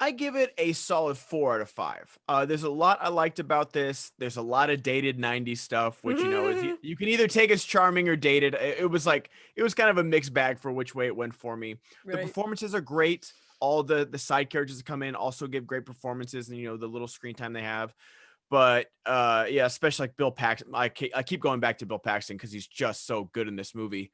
I give it a solid 4 out of 5. There's a lot I liked about this. There's a lot of dated 90s stuff, which, is you can either take as charming or dated. It was like, it was kind of a mixed bag for which way it went for me. The Right. performances are great. All the side characters that come in also give great performances, and, the little screen time they have. But yeah, especially like Bill Paxton. I keep going back to Bill Paxton because he's just so good in this movie.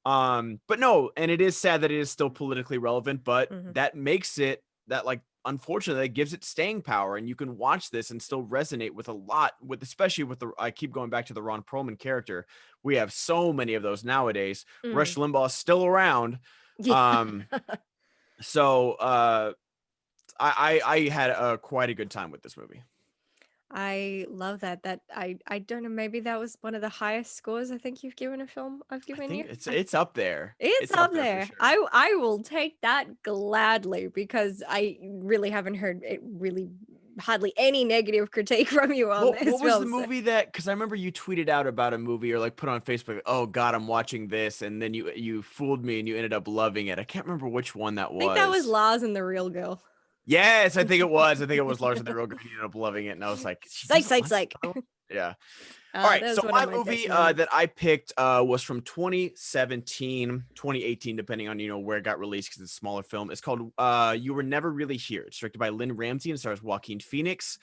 But no, and it is sad that it is still politically relevant, but Mhm. that makes it that, like, unfortunately, that gives it staying power, and you can watch this and still resonate with a lot, with especially with the I keep going back to the Ron Perlman character. We have so many of those nowadays. Rush Mm. Limbaugh is still around. Yeah. Um, so I had a quite a good time with this movie. I love that. I don't know, maybe that was one of the highest scores I think you've given a film I've I given think you. it's up there. It's It's up up there for there. sure. I will take that gladly, because I really haven't heard it really hardly any negative critique from you on What this was the film. So movie that, because I remember you tweeted out about a movie or like put on Facebook, "Oh God, I'm watching this," and then you fooled me and you ended up loving it. I can't remember which one that I think that was was. Lars and the Real Girl. Yes, I think it was. I think it was Lars and the Real Girl. You ended up loving it, and I was like, "She Psych, doesn't psych, like psych. that one?" Yeah. All right, That so was one of my my movie best moments. that I picked was from 2017, 2018, depending on where it got released, because it's a smaller film. It's called "You Were Never Really Here." It's directed by Lynn Ramsey and stars Joaquin Phoenix.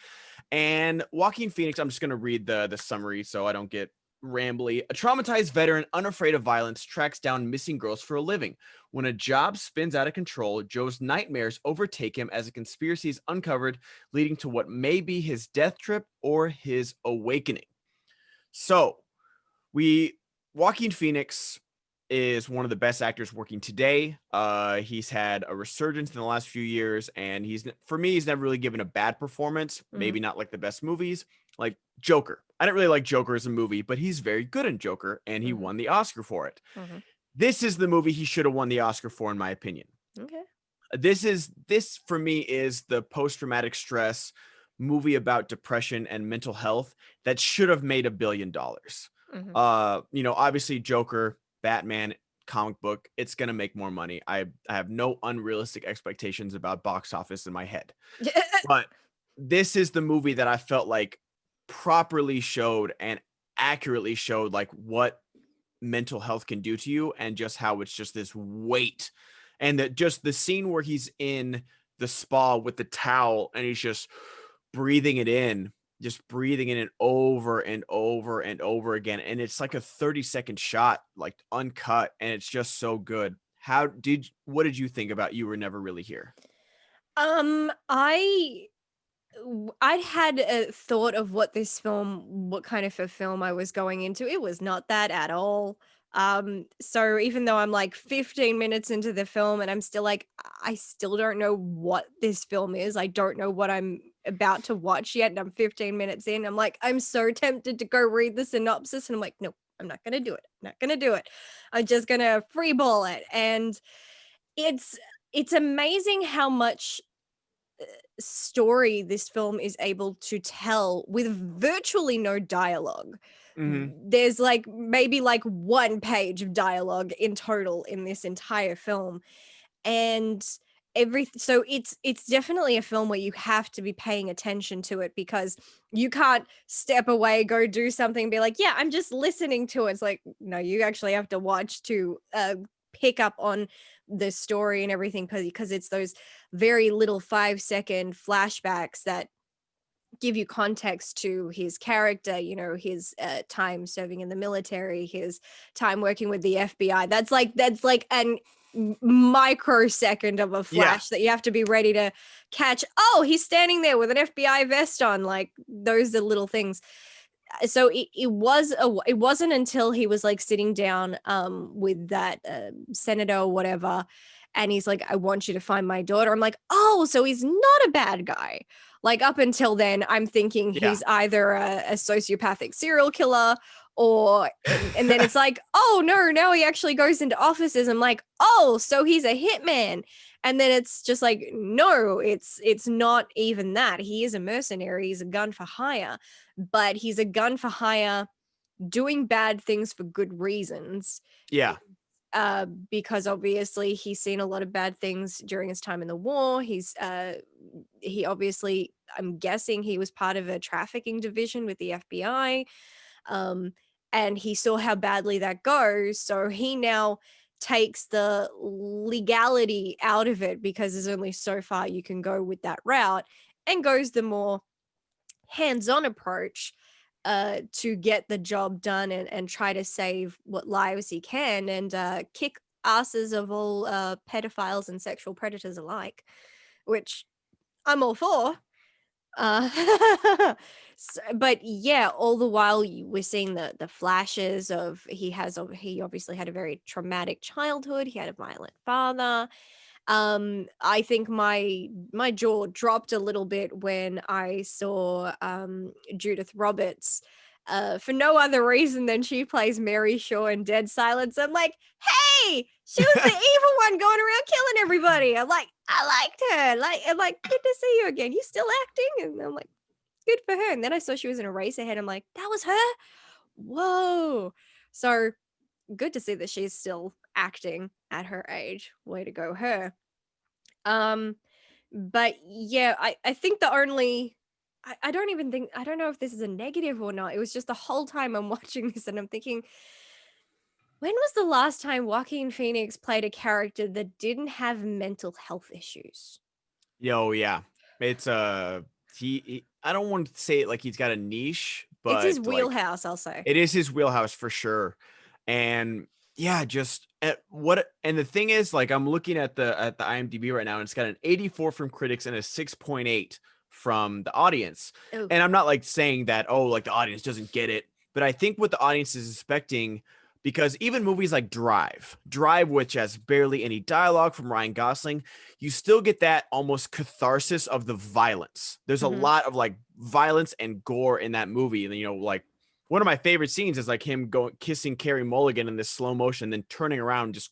And Joaquin Phoenix, I'm just gonna read the summary so I don't get rambly. A traumatized veteran unafraid of violence tracks down missing girls for a living. When a job spins out of control, Joe's nightmares overtake him as a conspiracy is uncovered, leading to what may be his death trip or his awakening. So, we Joaquin Phoenix is one of the best actors working today. He's had a resurgence in the last few years, and for me, he's never really given a bad performance. Mhm, Maybe not like the best movies, like Joker. I didn't really like Joker as a movie, but he's very good in Joker, and he mhm, won the Oscar for it. mhm. This is the movie he should have won the Oscar for, in my opinion. Okay. This for me is the post-traumatic stress movie about depression and mental health that should have made $1 billion. Mhm. Obviously Joker, Batman, comic book, it's gonna make more money. I have no unrealistic expectations about box office in my head. But this is the movie that I felt like properly showed and accurately showed like what mental health can do to you and just how it's just this weight. And that just the scene where he's in the spa with the towel and he's just breathing it in, just breathing it in over and over and over again. And it's like a 30-second shot, like uncut, and it's just so good. What did you think about You Were Never Really Here? I I'd had a thought of what kind of a film I was going into. It was not that at all. So even though I'm like 15 minutes into the film and I'm still like, I still don't know what this film is. I don't know what I'm about to watch yet. And I'm 15 minutes in. I'm like, I'm so tempted to go read the synopsis. And I'm like, nope, I'm not gonna do it. I'm not gonna do it. I'm just gonna freeball it. And it's it's amazing how much story this film is able to tell with virtually no dialogue. Mhm. There's like maybe like one page of dialogue in total in this entire film. And so it's definitely a film where you have to be paying attention to it because you can't step away, go do something, be like, yeah, I'm just listening to it. It's like, no, you actually have to watch to pick up on the story and everything because it's those very little 5-second flashbacks that give you context to his character, his time serving in the military, his time working with the FBI. That's like an microsecond of a Yeah. flash that you have to be ready to catch. Oh, he's standing there with an FBI vest on. Like those are little things. So it wasn't until he was like sitting down with that senator or whatever, and he's like, I want you to find my daughter. I'm like, oh, so he's not a bad guy. Like up until then I'm thinking Yeah. he's either a sociopathic serial killer or and then it's like, oh no, now he actually goes into offices. I'm like, oh, so he's a hitman. And then it's just like, no, it's not even that. He is a mercenary, he's a gun for hire, but he's a gun for hire doing bad things for good reasons. Yeah. Because obviously he's seen a lot of bad things during his time in the war. He obviously, I'm guessing he was part of a trafficking division with the FBI. Um, and he saw how badly that goes. So he now takes the legality out of it because there's only so far you can go with that route and goes the more hands-on approach to get the job done and try to save what lives he can and kick asses of all pedophiles and sexual predators alike, which I'm all for. Uh, but yeah, all the while we're seeing the flashes of he obviously had a very traumatic childhood. He had a violent father. I think my jaw dropped a little bit when I saw Judith Roberts, for no other reason than she plays Mary Shaw in Dead Silence. I'm like, hey, she was the evil one going around killing everybody. I'm like, I liked her. Like, I'm like, good to see you again. You still acting? And I'm like, good for her. And then I saw she was in Eraserhead. I'm like, that was her. Whoa. So good to see that she's still acting at her age. Way to go, her. Um, but yeah, I think the only I don't even think I don't know if this is a negative or not. It was just the whole time I'm watching this and I'm thinking, when was the last time Joaquin Phoenix played a character that didn't have mental health issues? Yo, yeah. It's I don't want to say it like he's got a niche, It's his but, like, wheelhouse, I'll say. it is his wheelhouse for sure. And yeah, just and the thing is, like, I'm looking at the IMDb right now, and it's got an 84 from critics and a 6.8 from the audience. Oh. And I'm not like saying that, oh, like the audience doesn't get it, but I think what the audience is expecting, because even movies like Drive, which has barely any dialogue from Ryan Gosling, you still get that almost catharsis of the violence. There's a Mhm. lot of like violence and gore in that movie. And, like one of my favorite scenes is like him going kissing Carrie Mulligan in this slow motion, then turning around, just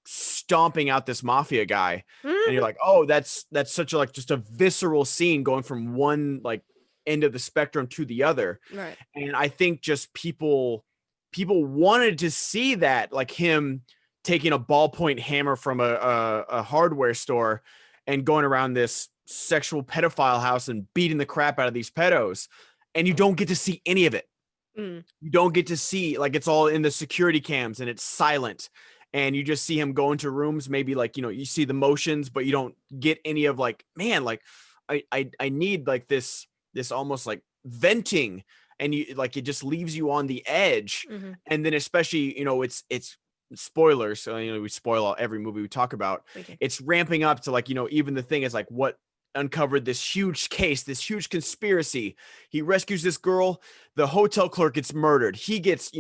stomping out this mafia guy. And you're Mhm. like, oh, that's such a like just a visceral scene going from one like end of the spectrum to the other. Right. And I think just people wanted to see that, like him taking a ballpoint hammer from a hardware store and going around this sexual pedophile house and beating the crap out of these pedos. And you don't get to see any of it. Mm. You don't get to see, like, it's all in the security cams and it's silent. And you just see him go into rooms, maybe like, you see the motions, but you don't get any of like, man, like I need like this almost like venting, and you like it just leaves you on the edge. Mhm. And then especially, it's spoilers, so we spoil every movie we talk about. We do. It's ramping up to like, even the thing is like what uncovered this huge case, this huge conspiracy. He rescues this girl, the hotel clerk gets murdered, he gets,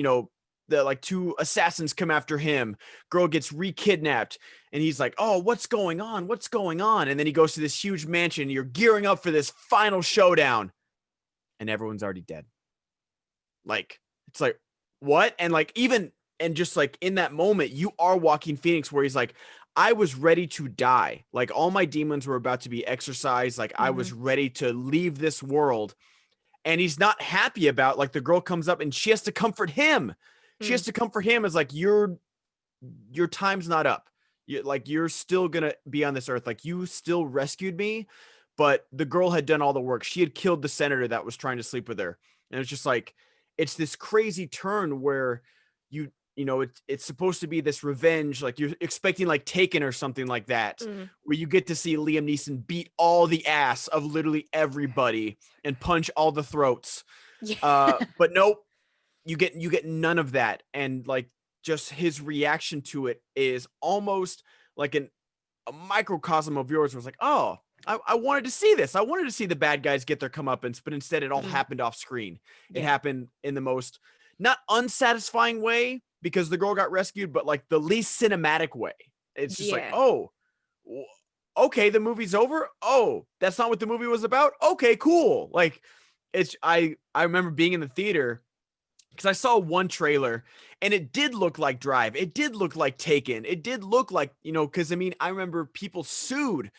the like two assassins come after him, girl gets re-kidnapped, and he's like, oh, what's going on, and then he goes to this huge mansion, you're gearing up for this final showdown, and everyone's already dead. Like, it's like, what? And like, even, and just like in that moment, you are Joaquin Phoenix, where he's like, I was ready to die. Like, all my demons were about to be exorcised. Like, I was Mhm. ready to leave this world. And he's not happy about, like, the girl comes up and she has to comfort him. She Mm. has to comfort him as like, your time's not up. You're still gonna be on this earth. Like, you still rescued me, but the girl had done all the work. She had killed the senator that was trying to sleep with her. And it's just like, it's this crazy turn where it's supposed to be this revenge, like you're expecting like Taken or something like that, Mm. where you get to see Liam Neeson beat all the ass of literally everybody and punch all the throats. Yeah. But nope, you get none of that. And like, just his reaction to it is almost like a microcosm of yours, was like, oh, I wanted to see this. I wanted to see the bad guys get their comeuppance, but instead it all Mm. happened off screen. It Yeah. happened in the most not unsatisfying way, because the girl got rescued, but like the least cinematic way. It's just like, Yeah. oh, okay, the movie's over. Oh, that's not what the movie was about. Okay, cool. Like, I remember being in the theater, because I saw one trailer and it did look like Drive. It did look like Taken. It did look like, because I mean, I remember people sued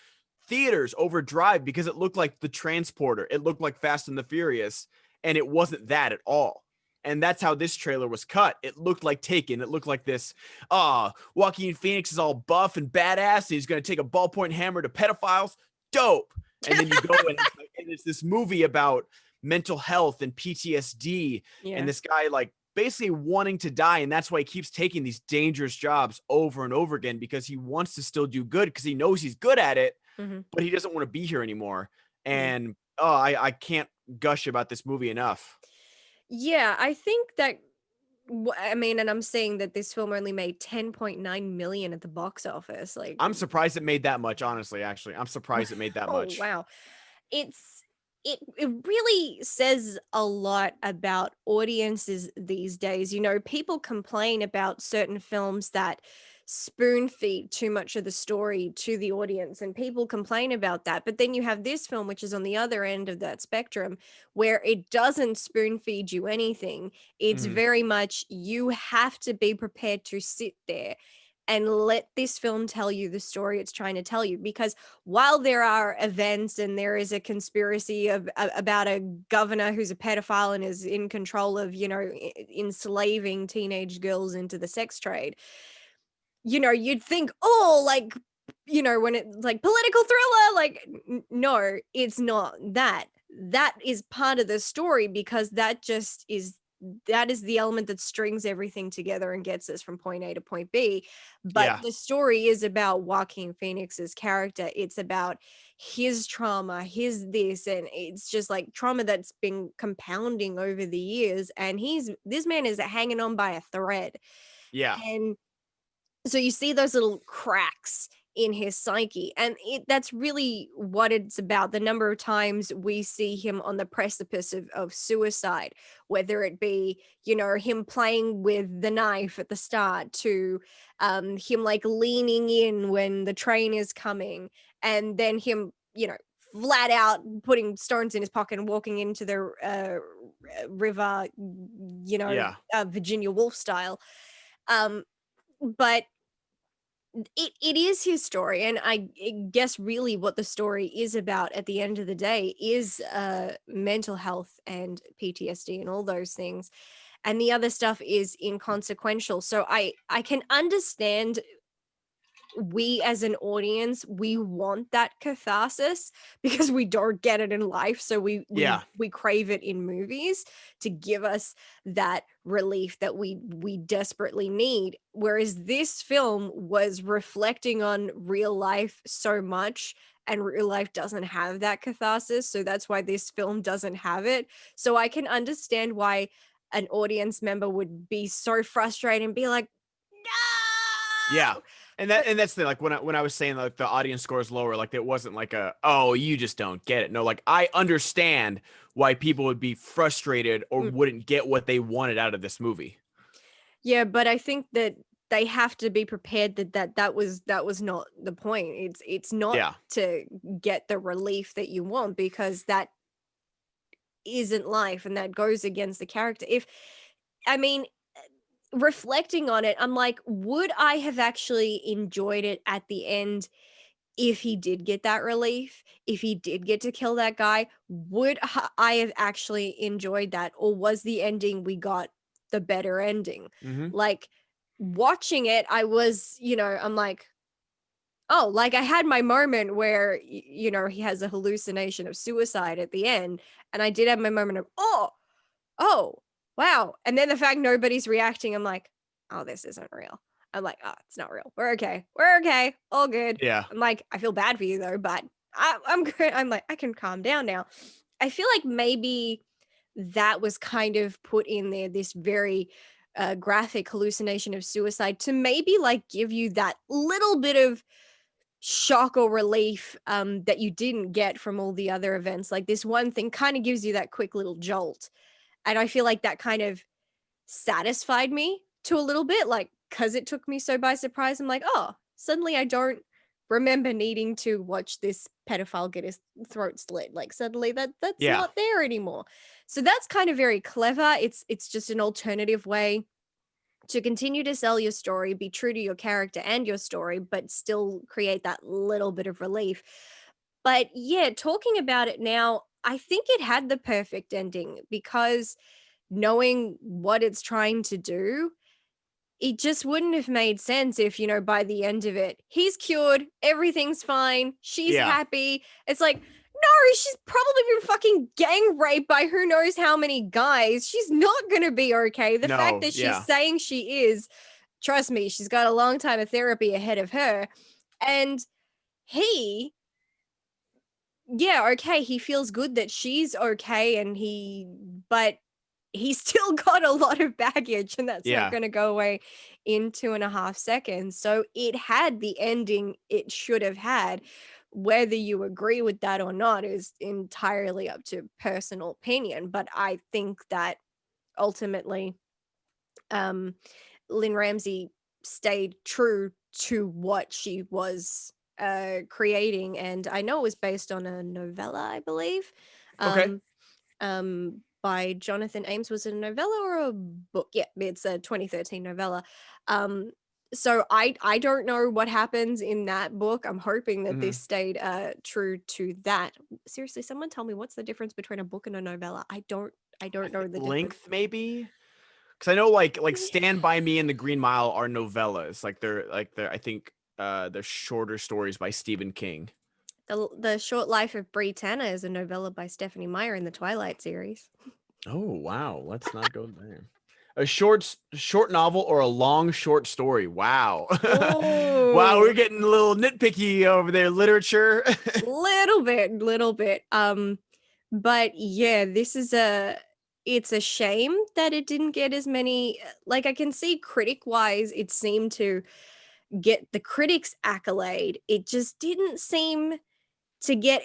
theaters over Drive because it looked like The Transporter. It looked like Fast and the Furious, and it wasn't that at all. And that's how this trailer was cut. It looked like Taken. It looked like this, Joaquin Phoenix is all buff and badass, and he's going to take a ballpoint hammer to pedophiles. Dope. And then you go and it's this movie about mental health and PTSD, and Yeah. this guy like basically wanting to die, and that's why he keeps taking these dangerous jobs over and over again, because he wants to still do good, because he knows he's good at it, Mhm. but he doesn't want to be here anymore. Mm. And oh, I can't gush about this movie enough. Yeah, I think that I mean, and I'm saying that this film only made 10.9 million at the box office. Like, I'm surprised it made that much, honestly. Actually, I'm surprised it made that oh much. wow. It's it really says a lot about audiences these days. People complain about certain films that spoon feed too much of the story to the audience, and people complain about that. But then you have this film, which is on the other end of that spectrum, where it doesn't spoon feed you anything. It's Mhm. very much, you have to be prepared to sit there and let this film tell you the story it's trying to tell you. Because while there are events and there is a conspiracy about a governor who's a pedophile and is in control of, enslaving teenage girls into the sex trade, you'd think, oh, like, when it's like political thriller, like, no, it's not that. That is part of the story, because that just is that is the element that strings everything together and gets us from point A to point B. But Yeah. the story is about Joaquin Phoenix's character. It's about his trauma, his this, and it's just like trauma that's been compounding over the years. And this man is hanging on by a thread. Yeah. And so you see those little cracks in his psyche, and that's really what it's about. The number of times we see him on the precipice of suicide, whether it be, him playing with the knife at the start, to him like leaning in when the train is coming, and then him, flat out putting stones in his pocket and walking into the river, Yeah. Virginia Woolf style. But it is his story, and I guess really what the story is about at the end of the day is mental health and PTSD and all those things, and the other stuff is inconsequential. So I can understand, we as an audience, we want that catharsis because we don't get it in life, so Yeah. we crave it in movies to give us that relief that we desperately need. Whereas this film was reflecting on real life so much, and real life doesn't have that catharsis, so that's why this film doesn't have it. So I can understand why an audience member would be so frustrated and be like, Yeah. no. And that's the, like, when I was saying like the audience score is lower, like it wasn't like a, oh, you just don't get it. No, like I understand why people would be frustrated or Mm, wouldn't get what they wanted out of this movie. yeah, but I think that they have to be prepared that was not the point. It's not Yeah. to get the relief that you want, because that isn't life, and that goes against the character. If I mean, reflecting on it, I'm like, would I have actually enjoyed it at the end if he did get that relief? If he did get to kill that guy, would I have actually enjoyed that? Or was the ending we got the better ending? Mm-hmm. Like, watching it, I was, I'm like, oh, like I had my moment where, he has a hallucination of suicide at the end. And I did have my moment of, oh, wow. And then the fact nobody's reacting, I'm like, oh, this isn't real. I'm like, oh, it's not real. We're okay. We're okay. All good. Yeah. I'm like, I feel bad for you though, but I'm good. I'm like, I can calm down now. I feel like maybe that was kind of put in there, this very graphic hallucination of suicide, to maybe like give you that little bit of shock or relief that you didn't get from all the other events. Like, this one thing kind of gives you that quick little jolt. And I feel like that kind of satisfied me to a little bit, like, because it took me so by surprise. I'm like, oh, suddenly I don't remember needing to watch this pedophile get his throat slit. Like, suddenly that's Yeah. not there anymore. So that's kind of very clever. It's just an alternative way to continue to sell your story, be true to your character and your story, but still create that little bit of relief. But yeah, talking about it now, I think it had the perfect ending, because knowing what it's trying to do, it just wouldn't have made sense if, by the end of it, he's cured, everything's fine, she's Yeah. happy. It's like, no, she's probably been fucking gang raped by who knows how many guys. She's not going to be okay. The fact No. that she's Yeah. saying she is, trust me, she's got a long time of therapy ahead of her. And he, yeah, okay, he feels good that she's okay, but he's still got a lot of baggage, and that's not Yeah. going to go away in 2.5 seconds. So it had the ending it should have had. Whether you agree with that or not is entirely up to personal opinion. But I think that ultimately, um, Lynn Ramsey stayed true to what she was creating. And I know it was based on a novella, I believe. Okay. Um, by Jonathan Ames. Was it a novella or a book? Yeah, it's a 2013 novella. Um, so I don't know what happens in that book. I'm hoping that Mm-hmm. this stayed true to that. Seriously, someone tell me, what's the difference between a book and a novella? I don't know the difference. Length, maybe. Because I know like Stand By Me and The Green Mile are novellas. They're I think they're shorter stories by Stephen King. The Short Life of Brie Tanner is a novella by Stephanie Meyer in the Twilight series. Oh, wow. Let's not go there. A short novel or a long short story? Wow. Wow, Oh, we're getting a little nitpicky over there, literature. little bit. But yeah, this is it's a shame that it didn't get as many, like I can see critic wise, it seemed to get the critics accolade. It just didn't seem to get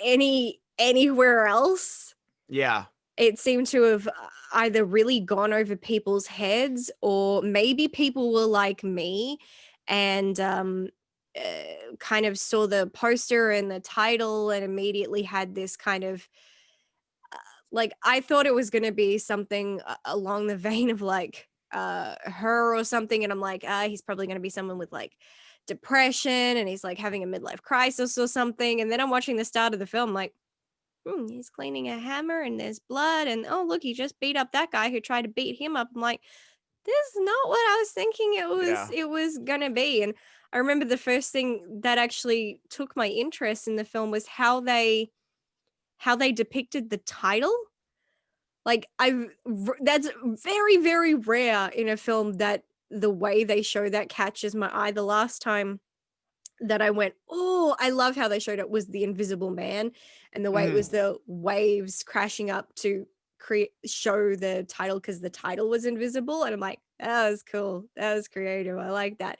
anywhere else. Yeah. It seemed to have either really gone over people's heads, or maybe people were like me and kind of saw the poster and the title and immediately had this kind of like, I thought it was going to be something along the vein of like Her or something, and I'm like, he's probably going to be someone with like depression and he's like having a midlife crisis or something. And then I'm watching the start of the film like, he's cleaning a hammer and there's blood, and oh look, he just beat up that guy who tried to beat him up. I'm like, this is not what I was thinking Yeah. it was gonna be. And I remember the first thing that actually took my interest in the film was how they depicted the title. Like that's very, very rare in a film that the way they show that catches my eye. The last time that I went, "Oh, I love how they showed it," was The Invisible Man, and the way it was Mhm. the waves crashing up to create show the title because the title was invisible, and I'm like, "That was cool. That was creative. I like that."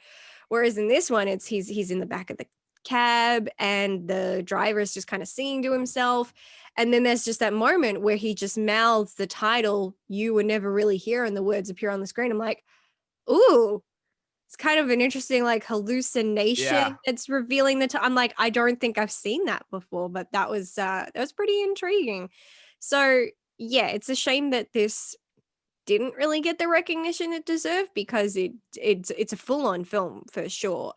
Whereas in this one, it's he's in the back of the cab and the driver is just kind of singing to himself, and then there's just that moment where he just mouths the title, "You Were Never Really Here," and the words appear on the screen. I'm like, "Ooh, it's kind of an interesting, like, Yeah. hallucination that's revealing I'm like, "I don't think I've seen that before," but that was pretty intriguing. So, yeah, it's a shame that this didn't really get the recognition it deserved because it's a full-on film for sure.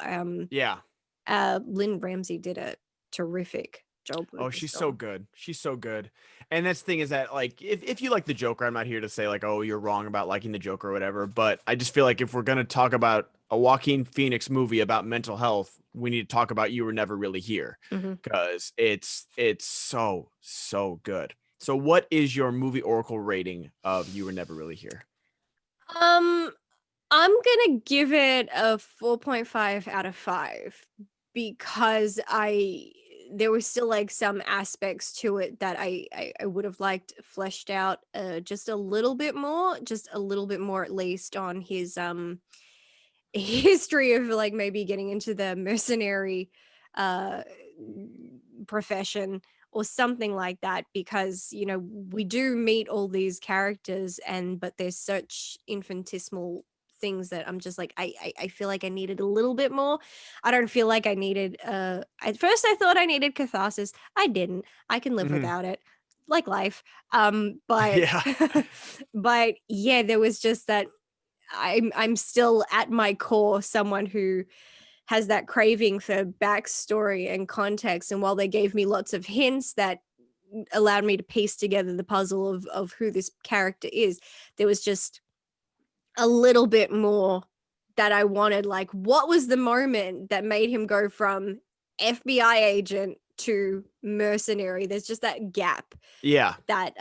Yeah. Lynn Ramsey did a terrific job with Oh, this she's so film. good. She's so good. And that's the thing is that like if you like the Joker, I'm not here to say like, oh, you're wrong about liking the Joker or whatever, but I just feel like if we're gonna talk about a Joaquin Phoenix movie about mental health, we need to talk about You Were Never Really Here. Mhm. Because it's so, so good. So what is your movie Oracle rating of You Were Never Really Here? Um, I'm gonna give it a 4.5 out of 5 because I there was still like some aspects to it that I would have liked fleshed out just a little bit more at least on his history of like maybe getting into the mercenary uh profession or something like that, because we do meet all these characters and but there's such infinitesimal things that I'm just like I feel like I needed a little bit more. I don't feel like I needed at first I thought I needed catharsis. I didn't. I can live Mhm. without it, like life. But Yeah. but yeah, there was just that I'm still at my core someone who has that craving for backstory and context. And while they gave me lots of hints that allowed me to piece together the puzzle of who this character is, there was just a little bit more that I wanted. Like, what was the moment that made him go from FBI agent to mercenary? There's just that gap Yeah. that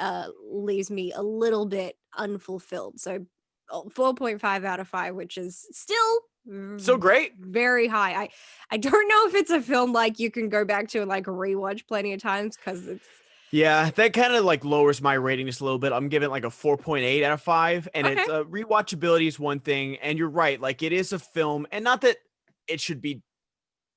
leaves me a little bit unfulfilled. So 4.5 out of 5, which is still So great. very high. I don't know if it's a film like you can go back to and like rewatch plenty of times because it's Yeah, that kind of like lowers my rating just a little bit. I'm giving it like a 4.8 out of 5. And okay. it's rewatchability is one thing. And you're right. Like it is a film, and not that it should be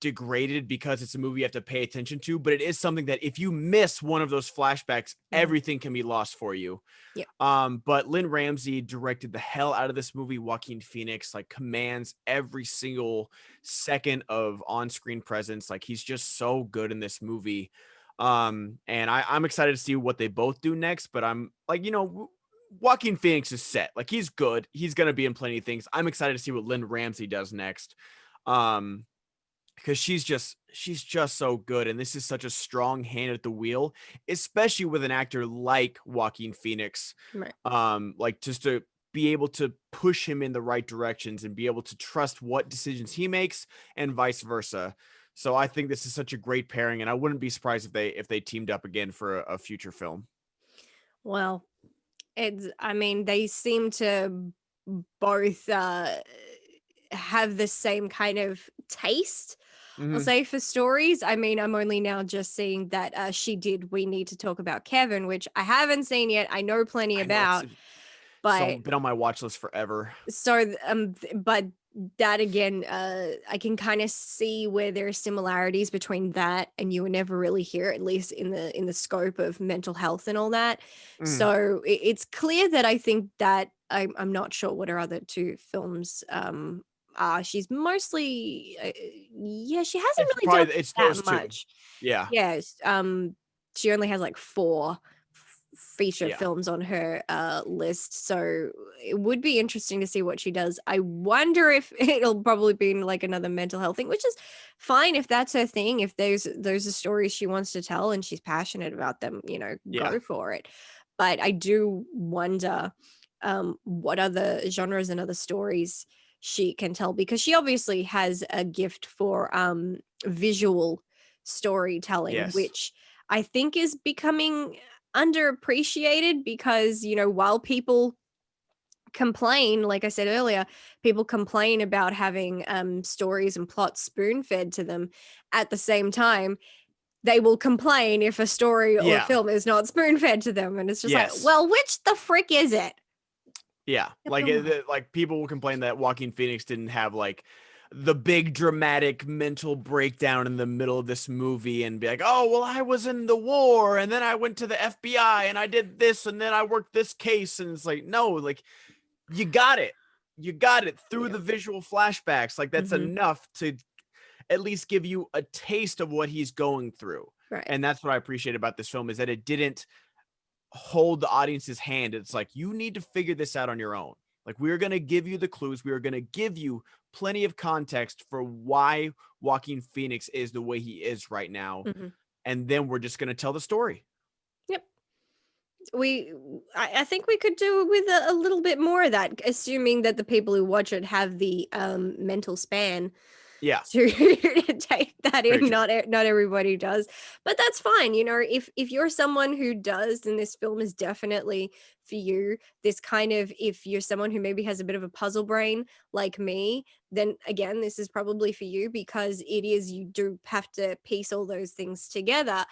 degraded because it's a movie you have to pay attention to, but it is something that if you miss one of those flashbacks, Mhm. everything can be lost for you. Yeah. But Lynn Ramsey directed the hell out of this movie. Joaquin Phoenix like commands every single second of on-screen presence. Like he's just so good in this movie. And I'm excited to see what they both do next. But I'm like, Joaquin Phoenix is set. Like he's good. He's gonna be in plenty of things. I'm excited to see what Lynn Ramsey does next. Um, because she's just so good, and this is such a strong hand at the wheel, especially with an actor like Joaquin Phoenix. Right. Like just to be able to push him in the right directions and be able to trust what decisions he makes and vice versa. So I think this is such a great pairing, and I wouldn't be surprised if they teamed up again for a future film. Well, I mean, they seem to both have the same kind of taste, I'll Mhm. say, for stories. I mean, I'm only now just seeing that she did We Need to Talk About Kevin, which I haven't seen yet. I know plenty I know it's about, but been on my watch list forever. but that again, I can kind of see where there are similarities between that and You Were Never Really Here, at least in the scope of mental health and all that. Mm. So it's clear that I think that I'm not sure what her other two films are. She's mostly yeah, she hasn't really done It's that those 2. much. Yeah. Yes, she only has like 4 feature Yeah. films on her list, so it would be interesting to see what she does. I wonder if it'll probably be like another mental health thing, which is fine if that's her thing. If those are stories she wants to tell and she's passionate about them, Yeah. go for it. But I do wonder what other genres and other stories she can tell, because she obviously has a gift for visual storytelling, Yes. which I think is becoming underappreciated, because while people complain, like I said earlier, people complain about having stories and plots spoon fed to them. At the same time, they will complain if a story or Yeah. film is not spoon fed to them, and it's just like, Yes. well, which the frick is it? Yeah. Like, Come on. like, people will complain that Joaquin Phoenix didn't have, like, the big dramatic mental breakdown in the middle of this movie and be like, "Oh, well, I was in the war, and then I went to the FBI, and I did this, and then I worked this case." And it's like, no, like, you got it. You got it through Yeah. the visual flashbacks. Like, that's Hmm. enough to at least give you a taste of what he's going through. Right. And that's what I appreciate about this film, is that it didn't hold the audience's hand. It's like, you need to figure this out on your own. Like, we're going to give you the clues. We are going to give you plenty of context for why Joaquin Phoenix is the way he is right now. Hmm. And then we're just going to tell the story. Yep. I think we could do with a little bit more of that, assuming that the people who watch it have the mental span Yeah, to take that very in. true. Not everybody does, but that's fine. If you're someone who does, then this film is definitely for you. This kind of, if you're someone who maybe has a bit of a puzzle brain like me, then again, this is probably for you, because you do have to piece all those things together.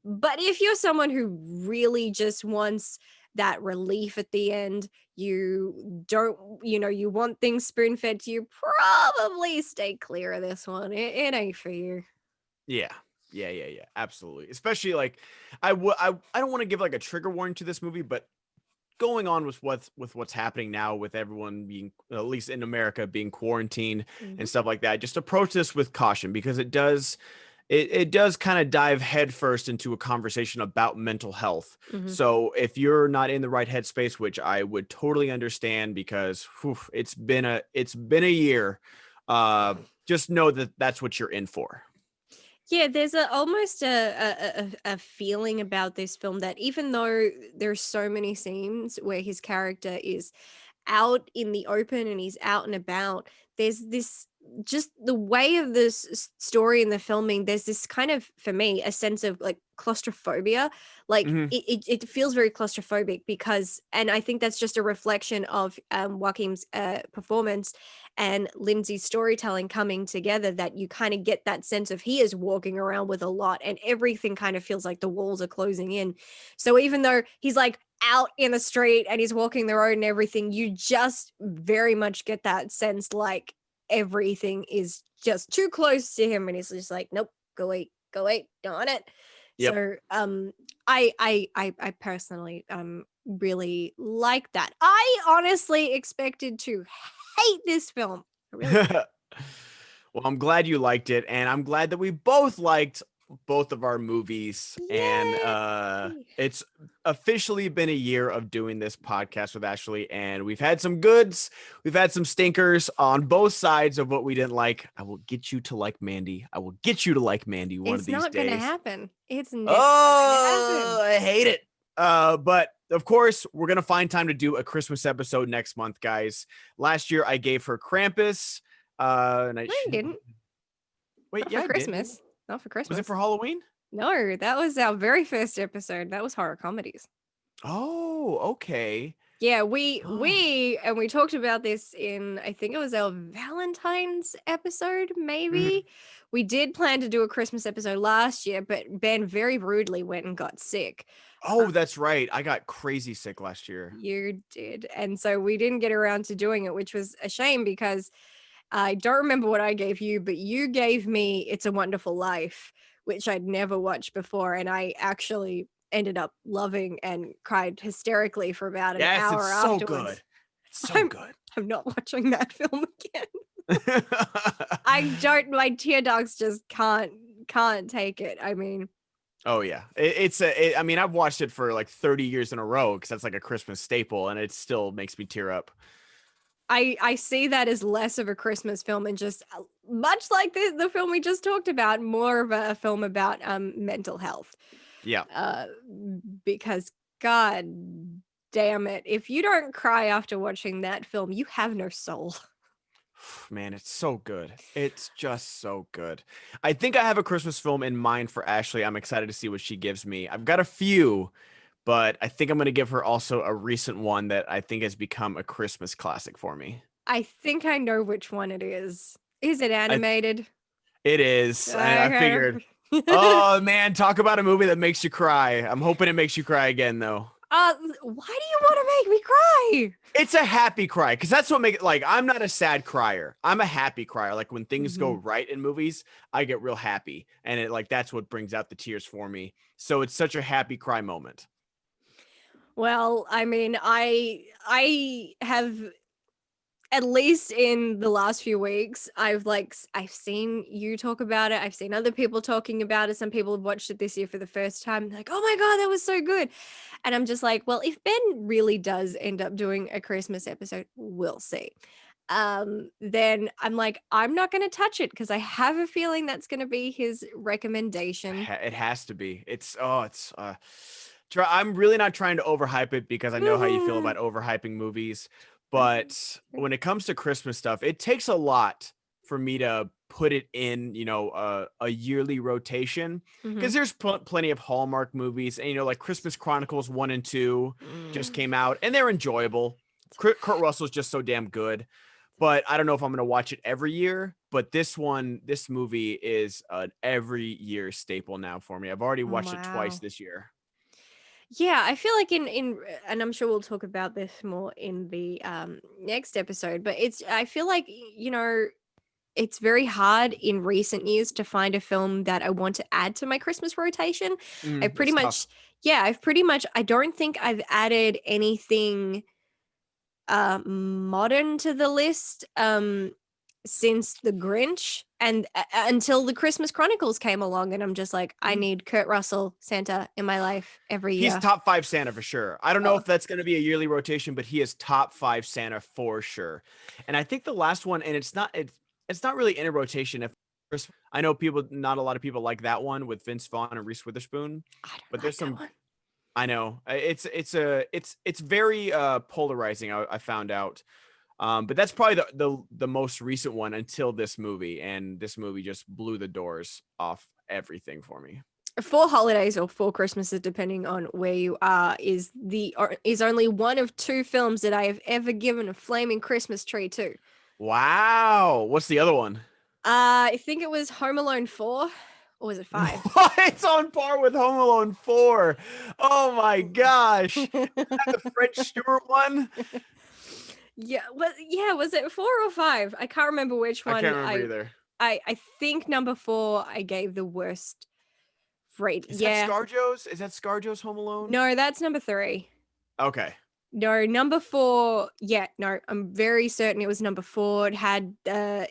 But if you're someone who really just wants that relief at the end, you don't, you want things spoon fed to you, probably stay clear of this one. It ain't for you. Yeah. Yeah. Absolutely. Especially, like, I don't want to give like a trigger warning to this movie, but going on with what's happening now, with everyone being, at least in America, being quarantined and Hmm. stuff like that, just approach this with caution, because it does kind of dive headfirst into a conversation about mental health. Hmm. So if you're not in the right headspace, which I would totally understand, because whew, it's been a year, just know that that's what you're in for. Yeah, there's almost a feeling about this film that, even though there's so many scenes where his character is out in the open and he's out and about, there's this, just the way of this story and the filming, there's this kind of, for me, a sense of like claustrophobia. Like Hmm. it feels very claustrophobic, because, and I think that's just a reflection of Joaquin's performance and Lindsay's storytelling coming together, that you kind of get that sense of, he is walking around with a lot and everything kind of feels like the walls are closing in. So even though he's like out in the street and he's walking the road and everything, you just very much get that sense like everything is just too close to him, and he's just like, nope, go wait, don't want it. Yep. So I personally really like that. I honestly expected to hate this film. I really did. Well, I'm glad you liked it, and I'm glad that we both liked both of our movies. And Yay! it's officially been a year of doing this podcast with Ashleigh, and we've had some goods, we've had some stinkers on both sides of what we didn't like. I will get you to like Mandy. I will get you to like Mandy one of It's these not gonna days. happen. It's never going to Oh, happen. I hate it. But of course, we're gonna find time to do a Christmas episode next month, guys. Last year, I gave her Krampus. And No, you didn't. wait, Not yeah, for I did. Didn't I? Christmas. Not for Was it Christmas. for Halloween? No, that was our very first episode. That was horror comedies. Oh, Oh, okay. Yeah, Oh. we talked about this in, I think it was our Valentine's episode, Mhm. maybe. We did plan to do a Christmas episode last year, but Ben very rudely went and got sick. Uh, Oh, that's right. I got crazy sick last year. you did. And so we didn't get around to doing it, which was a shame because I don't remember what I gave you, but you gave me It's a Wonderful Life, which I'd never watched before. And I actually ended up loving and cried hysterically for about an Yes, it's hour so afterwards. good. It's so I'm good. I'm not watching that film again. I don't my tear ducts just can't take it. I mean, Oh yeah, I mean, I've watched it for like 30 years in a row because that's like a Christmas staple, and it still makes me tear up. I see that as less of a Christmas film and just much like the film we just talked about, more of a film about mental health. Yeah, Uh because god damn it, if you don't cry after watching that film, you have no soul. man, it's so good. It's just so good. I think I have a Christmas film in mind for Ashley. I'm excited to see what she gives me. I've got a few, but I think I'm going to give her also a recent one that I think has become a Christmas classic for me. I think I know which one it is. Is it I animated? It is. I Okay. figured. Oh man, talk about a movie that makes you cry. I'm hoping it makes you cry again though. Why do you want to make me cry? It's a happy cry because that's what make it like I'm not a sad crier. I'm a happy crier. Like when things go Mhm. right in movies, I get real happy. And it like that's what brings out the tears for me. So it's such a happy cry moment. Well, I mean, I have, at least in the last few weeks, I've seen you talk about it. I've seen other people talking about it. Some people have watched it this year for the first time. Like, oh my god, that was so good. And I'm just like, well, if Ben really does end up doing a Christmas episode, we'll see. Then I'm like, I'm not going to touch it because I have a feeling that's going to be his recommendation. It has to be. I'm really not trying to overhype it because I know how you feel about overhyping movies, but when it comes to Christmas stuff, it takes a lot for me to put it in, a yearly rotation Mhm. because there's plenty of Hallmark movies and like Christmas Chronicles 1 and 2 just Mm. came out and they're enjoyable. Kurt Russell's just so damn good, but I don't know if I'm going to watch it every year. But this movie is an every year staple now for me. I've already watched it twice Wow. this year. Yeah, I feel like in and I'm sure we'll talk about this more in the next episode, but I feel like it's very hard in recent years to find a film that I want to add to my Christmas rotation. I've pretty It's tough. much yeah, I don't think I've added anything modern to the list since The Grinch and until the Christmas Chronicles came along, and I'm just like, I Mhm. need Kurt Russell Santa in my life every He's year. top five Santa for sure. I don't know Oh, if that's going to be a yearly rotation, but he is top five Santa for sure. And I think the last one, and it's not really in a rotation. If I know people, not a lot of people like that one with Vince Vaughn and Reese Witherspoon, I don't but there's like that some. one. I know it's very polarizing. I found out. But that's probably the most recent one until this movie, and this movie just blew the doors off everything for me. Four holidays or four Christmases, depending on where you are, is only one of two films that I have ever given a flaming Christmas tree to. Wow, what's the other one? I think it was Home Alone 4, or was it 5? What? It's on par with Home Alone 4. Oh my gosh. Was that the Fred Stewart one? Yeah, was it 4 or 5? I can't remember which I one. can't remember either. I think number 4 I gave the worst rate. Is that Yeah. ScarJo's? Is that ScarJo's Home Alone? No, that's number 3. Okay. No, number 4. Yeah, no, I'm very certain it was number 4. It had a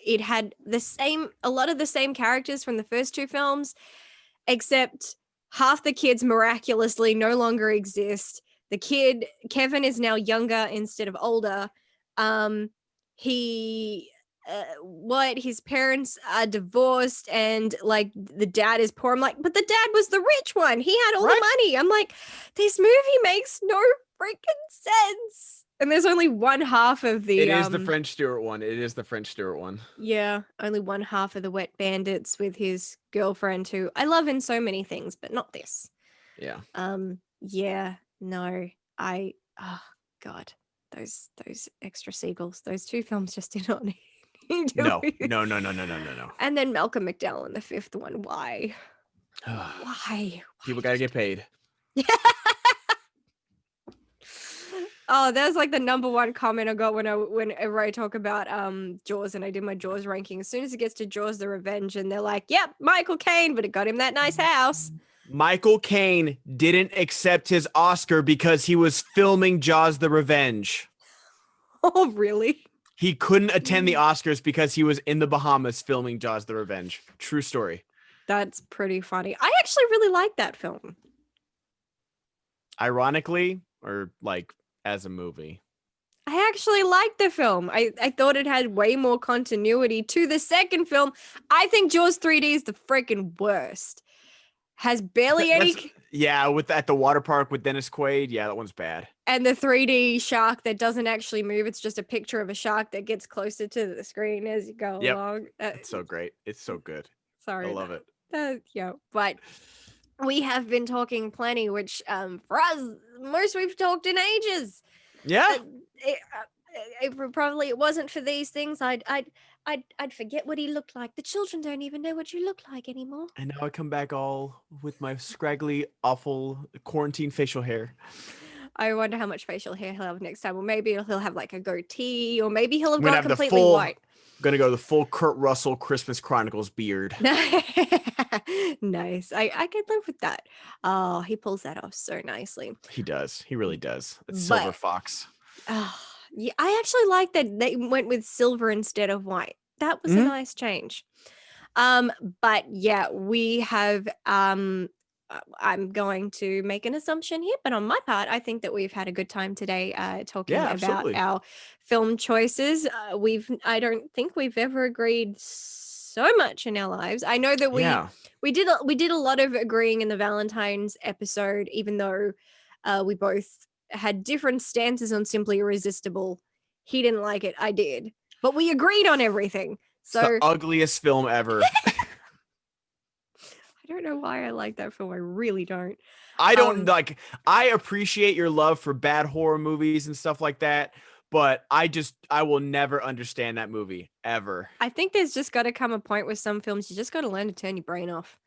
lot of the same characters from the first two films, except half the kids miraculously no longer exist. The kid Kevin is now younger instead of older. Um, he what his parents are divorced and like the dad is poor. I'm like, but the dad was the rich one. He had all the Right? money. I'm like, this movie makes no freaking sense. And there's only one half of It the is the French Stewart one. It is the French Stewart one. yeah, only one half of the Wet Bandits with his girlfriend who I love in so many things, but not this. Yeah. Yeah, no. I Oh God, those extra seagulls. Those two films just did not need to No, be. no, no, no, no, no, no, no. And then Malcolm McDowell in the fifth one. Why? Why? People got to get paid. Oh, that's like the number one comment I got whenever I talk about Jaws, and I did my Jaws ranking. As soon as it gets to Jaws the Revenge, and they're like, "Yep, Michael Caine, but it got him that nice house." Michael Caine didn't accept his Oscar because he was filming Jaws the Revenge. Oh, really? He couldn't attend the Oscars because he was in the Bahamas filming Jaws the Revenge. True story. That's pretty funny. I actually really like that film. Ironically, or like as a movie. I actually liked the film. I thought it had way more continuity to the second film. I think Jaws 3D is the freaking worst. Has barely any. Yeah, with at the water park with Dennis Quaid. Yeah, that one's bad. And the 3D shark that doesn't actually move. It's just a picture of a shark that gets closer to the screen as you go along. It's so great. It's so good. Sorry. I love it. Yeah, but we have been talking plenty, which for us, most we've talked in ages. Yeah. It wasn't for these things, I'd forget what he looked like. The children don't even know what you look like anymore. And now I come back all with my scraggly, awful quarantine facial hair. I wonder how much facial hair he'll have next time. Or maybe he'll have like a goatee, or maybe he'll have gone completely white. Gonna go the full Kurt Russell Christmas Chronicles beard. Nice. I could live with that. Oh, he pulls that off so nicely. He does. He really does. It's Silver Fox. Yeah, I actually like that they went with silver instead of white. That was a nice change. But yeah, we have I'm going to make an assumption here, but on my part, I think that we've had a good time today talking about our film choices. I don't think we've ever agreed so much in our lives. I know that we did a lot of agreeing in the Valentine's episode, even though we both had different stances on Simply Irresistible. He didn't like it, I did, but we agreed on everything. So it's the ugliest film ever. I don't know why I like that film. I really don't. I don't I appreciate your love for bad horror movies and stuff like that, but I will never understand that movie ever. I think there's just got to come a point with some films you just got to learn to turn your brain off.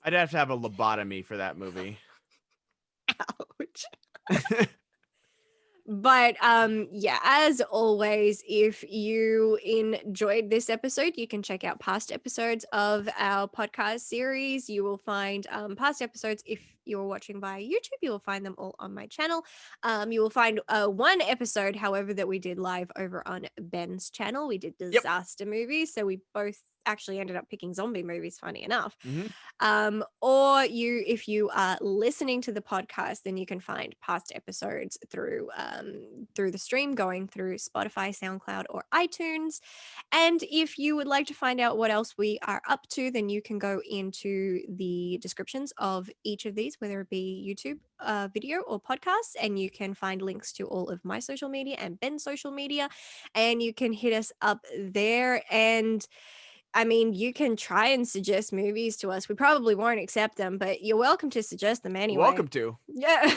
I'd have to have a lobotomy for that movie. Ouch. But yeah, as always, if you enjoyed this episode, you can check out past episodes of our podcast series. You will find past episodes. If you're watching via YouTube, you will find them all on my channel. You will find one episode, however, that we did live over on Ben's channel. We did disaster movies, so we both actually ended up picking zombie movies, funny enough. Or if you are listening to the podcast, then you can find past episodes through the stream, going through Spotify, SoundCloud, or iTunes. And if you would like to find out what else we are up to, then you can go into the descriptions of each of these, whether it be YouTube video or podcasts, and you can find links to all of my social media and Ben's social media, and you can hit us up there. And I mean, you can try and suggest movies to us. We probably won't accept them, but you're welcome to suggest them anyway. Welcome to. Yeah.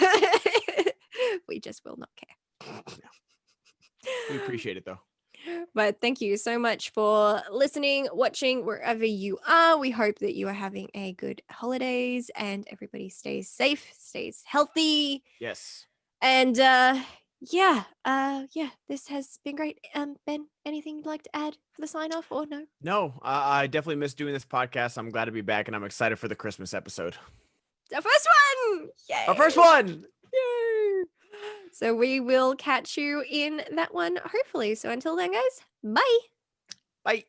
We just will not care. We appreciate it, though. But thank you so much for listening, watching, wherever you are. We hope that you are having a good holidays and everybody stays safe, stays healthy. Yes. And yeah, this has been great. Ben, anything you'd like to add for the sign off, or no? No, I definitely miss doing this podcast. I'm glad to be back, and I'm excited for the Christmas episode. The first one! Yay! Our first one! Yay! So we will catch you in that one, hopefully. So until then, guys, bye! Bye!